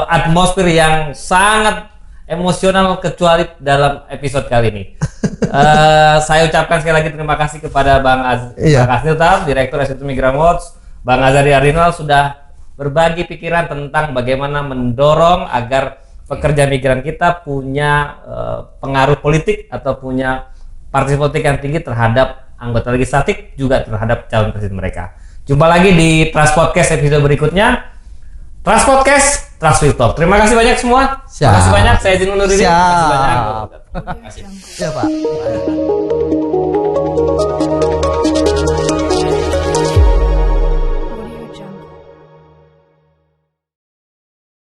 atmosfer yang sangat emosional kecuali dalam episode kali ini. Saya ucapkan sekali lagi terima kasih kepada Bang Asnil Tam, Direktur Eksekutif Migran Watch, Bang Azhari Ardinal sudah berbagi pikiran tentang bagaimana mendorong agar pekerja migran kita punya pengaruh politik atau punya partisipasi politik yang tinggi terhadap anggota legislatif, juga terhadap calon presiden mereka. Jumpa lagi di Trust Podcast episode berikutnya. Trust Podcast, Trust Will Talk. Terima kasih banyak semua. Terima kasih banyak. Saya izin undur diri. Terima kasih banyak. Siap, Pak.